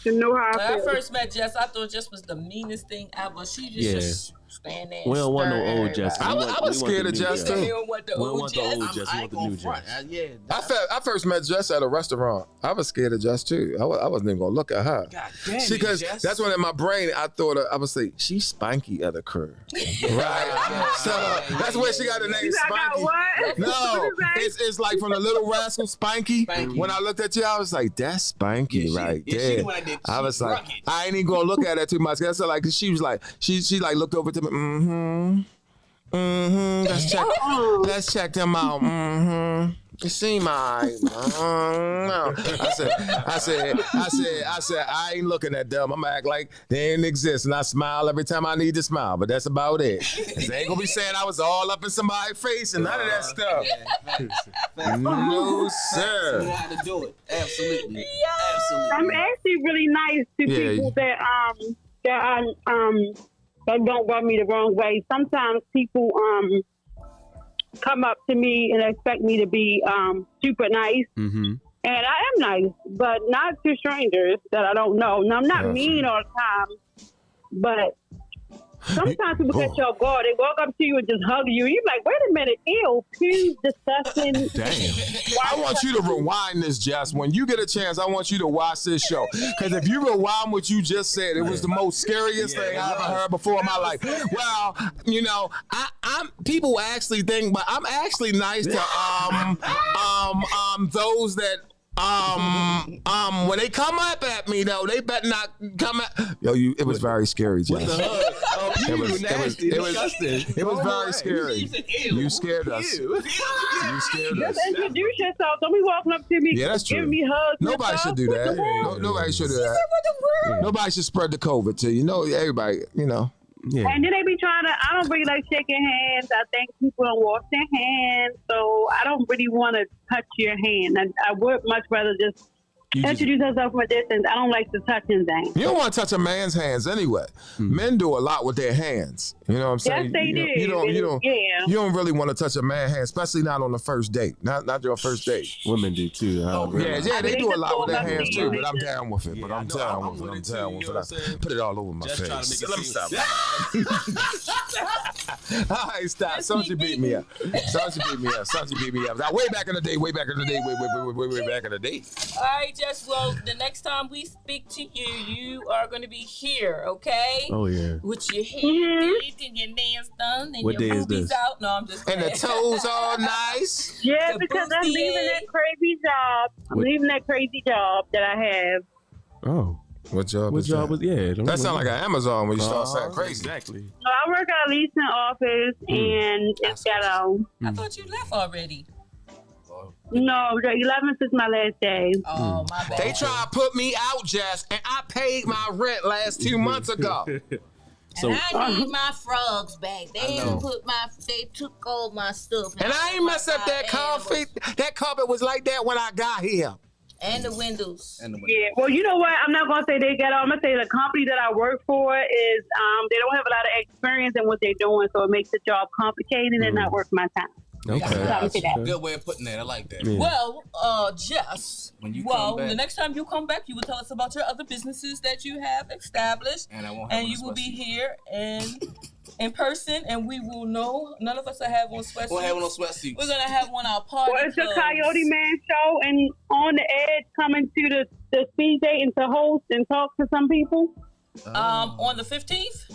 to know how When I I feel. first met Jess, I thought Jess was the meanest thing ever. She just stand there. We don't want no stare old at Jess. everybody. I was scared of Jess We too. don't want the We don't old want the Jess. old Jess. We I want ain't the gonna new front. Jess. I first met Jess at a restaurant. I was scared of Jess too. I wasn't even gonna look at her. God damn it, Because Jess. that's when in my brain I thought I would say she's Spanky at the curb, right? So that's where she got the name You said I got Spanky. what? No, What is that? it's like from the Little Rascal Spanky. Spanky. When I looked at you, I was like, that's Spanky Yeah, she- right yeah, she there. the one that did I was cheap like, rugged. I ain't even gonna look at her too much. That's like she was like she like looked over to me. Let's check them out. You see my I said, I ain't looking at them. I'm act like they didn't exist. And I smile every time I need to smile, but that's about it. 'Cause they ain't gonna be saying I was all up in somebody's face and none of that stuff. No, sir. You know how to do it. Absolutely. I'm actually really nice to Yeah. people that don't rub me the wrong way. Sometimes people come up to me and expect me to be super nice. Mm-hmm. And I am nice, but not to strangers that I don't know. Now, I'm not mean all the time, but sometimes people catch you off guard. They walk up to you and just hug you. You're like, wait a minute, ew, pure, disgusting. Damn. I want you to rewind this, Jess. When you get a chance, I want you to watch this show. Because if you rewind what you just said, it was the most scariest thing I ever heard before in my life. Well, you know, I'm people actually think, but I'm actually nice to those that When they come up at me though, they better not come at. Yo, it was very scary, Jess. It was very scary. You scared us. You scared us. Just introduce yourself. Don't be walking up to me. Yeah, that's true. Giving me hugs. Nobody should do that. Nobody should do that. Nobody should spread the COVID to you. No, everybody. You know. Yeah. And then they be trying to. I don't really like shaking hands. I think people don't wash their hands, so I don't really want to touch your hand. I would much rather just introduce yourself from a distance. I don't like to touch anything. You don't want to touch a man's hands anyway. Men do a lot with their hands. You know what I'm saying? Yes, they do. You don't really want to touch a man's hand, especially not on the first date. Not your first date. Women do too. They do a lot with their hands too. But I'm down with it. I'm down with it. Put it all over my face. Let me stop. All right, stop. Sonji beat me up. Sonji beat me up. Now, way back in the day. Way back in the day. All right, Jess. Well, the next time we speak to you, you are going to be here, okay? Oh yeah. With your hair did and your nails done and What your day is boobies this? out. No, I'm just And the playing. toes all nice. Yeah, The because I'm bustier. leaving that crazy job. I'm leaving that crazy job that I have. Oh. What job What job was? Yeah. That sound like an Amazon when you start saying crazy. Exactly. So I work at a leasing office, and it's got I thought you left already. no, the 11th is my last day. Oh, my bad. They try to put me out, Jess, and I paid my rent last 2 months ago. So And I need my frogs back. They took all my stuff. And I ain't mess up that carpet. That carpet was like that when I got here. And the windows. Yeah, well, you know what? I'm not going to say they got all. I'm going to say the company that I work for is, they don't have a lot of experience in what they're doing, so it makes the job complicated and not worth my time. okay. Good way of putting that. I like that. Yeah. Well, Jess, When you come back- the next time you come back, you will tell us about your other businesses that you have established. And I won't have And on you a will be sweatsuit. here in person, and we will know. None of us will have on sweatsuits. We'll have on sweatsuits. We're going to have on our party Well, it's the clothes. Coyoteman show, and on the edge coming to the speed dating to host and talk to some people. On the 15th?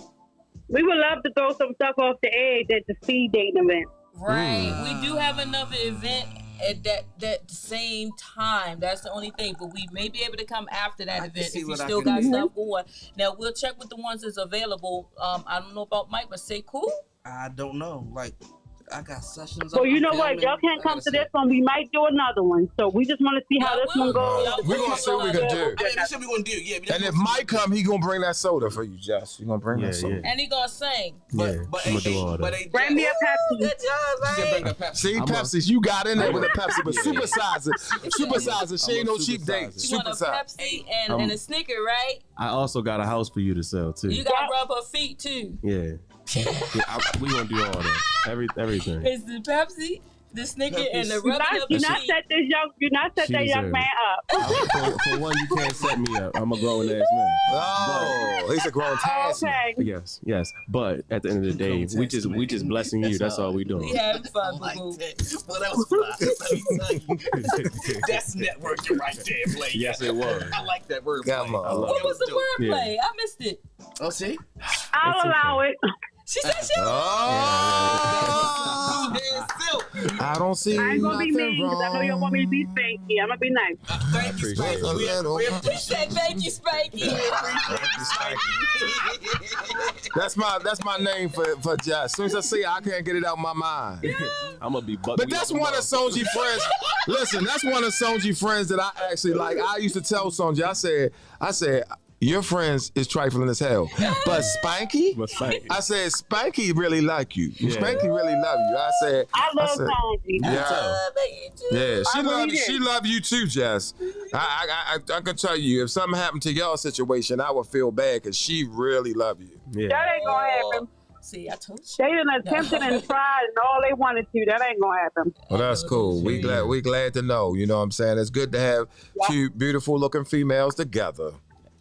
We would love to throw some stuff off the edge at the speed dating event. Right. We do have another event at that same time. That's the only thing. But we may be able to come after that I can event see if we what I still can got do. stuff going. Now, we'll check with the ones that's available. I don't know about Mike, but Sekou. I don't know. Like, I got sessions. So on you know my what? filming. Y'all can't I come gotta to see. this one. We might do another one. So we just want to see how Y'all this one will. goes. Y'all We're will. gonna see what we can do. I mean, that's what we're going to do. Yeah. And if Mike come, he gonna bring that soda for you, Jess. You gonna bring that soda. And he gonna sing. Yeah. I'm gonna do all that. Bring me a Pepsi. Good job, right? See, Pepsi, you got in there with a Pepsi, but supersize it. Supersize it. She ain't no cheap date. You want a Supersize. Pepsi and a Snicker, right? I also got a house for you to sell too. You got rubber feet too. Yeah. We gonna do all that. Everything. It's the Pepsi, the Snicker, and the rubber Do not set this young. Do not set that young man up. For one, you can't set me up. I'm a grown ass man. Oh, he's a grown task. Okay. Yes. But at the end of the day, we just blessing you. That's all we doing. We having fun, Like boo. that. Well, that was fly. Let me tell you. That's networking right there, play. Yes, it was. I like that word. Come play. on. What was the Yeah. wordplay? I missed it. Oh, see? I'll allow it. She said she. Oh, I don't see I ain't gonna be nothing mean because I know you don't want me to be spanky. I'm gonna be nice. Thank you, Just a Spanky. little. We She appreciate said thank you, Spanky. That's my name for Jess. As soon as I see it, I can't get it out of my mind. I'm gonna be But that's one of Sonji friends. Listen, that's one of Sonji friends that I actually like. I used to tell Sonji, I said, your friends is trifling as hell. But Spanky? I said, Spanky really like you. Yeah. Spanky really love you. I said, I love Sonji. Yeah, she love you too, Jess. I can tell you, if something happened to your situation, I would feel bad because she really love you. Yeah. That ain't gonna happen. See, I told you. They done attempted and tried and all they wanted to. That ain't gonna happen. Well, that's cool. We glad to know. You know what I'm saying? It's good to have two beautiful looking females together.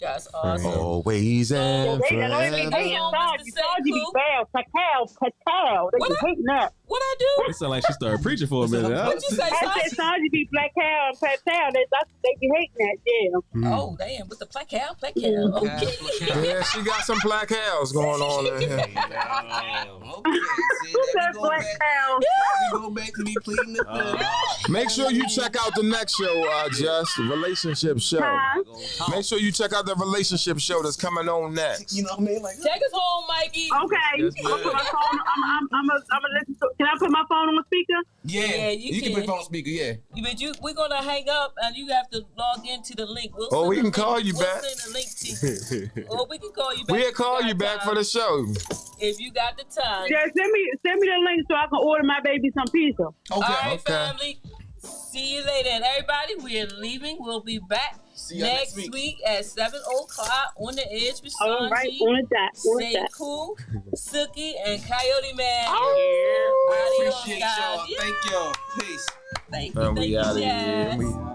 That's awesome. Always and They don't even forever. hate Sonji. Sonji be bad. Patel. They be hating that. What I do? It sounded like she started preaching for a minute. Huh? What you say, I said Sonji? Sonji be black cow and fat cow. They be hating that. Yeah. Oh, damn. With the black cow? Okay. Yeah, she got some black cows going on in here. Okay, see, Who there said we go black back. cow? We go back to me pleading the fifth. Make sure you check out the next show, Jess, the relationship show. Huh? Make sure you check out the relationship show that's coming on next. You know what I mean? Like, Take us home, Mikey. Okay. I'm gonna put my phone. I'm gonna listen to. Can I put my phone on the speaker? yeah, you can can. put phone on speaker, yeah. But we're gonna hang up and you have to log into the link. We'll Oh, send we the can link. call you We'll back. send the link to you. Or we can call you back. We'll if call got you back time. for the show. If you got the time. Yeah, send me the link so I can order my baby some pizza. Okay. All right, Okay. family. See you later. And everybody, we're leaving. We'll be back See y'all next next week at 7 o'clock on the edge with All right, Sonji, on the dot. On the dot. Sekou, Suki, and Coyoteman. I Adios, appreciate guys. y'all. Yeah. Thank y'all. Peace. Thank And you, we out of here. Jess.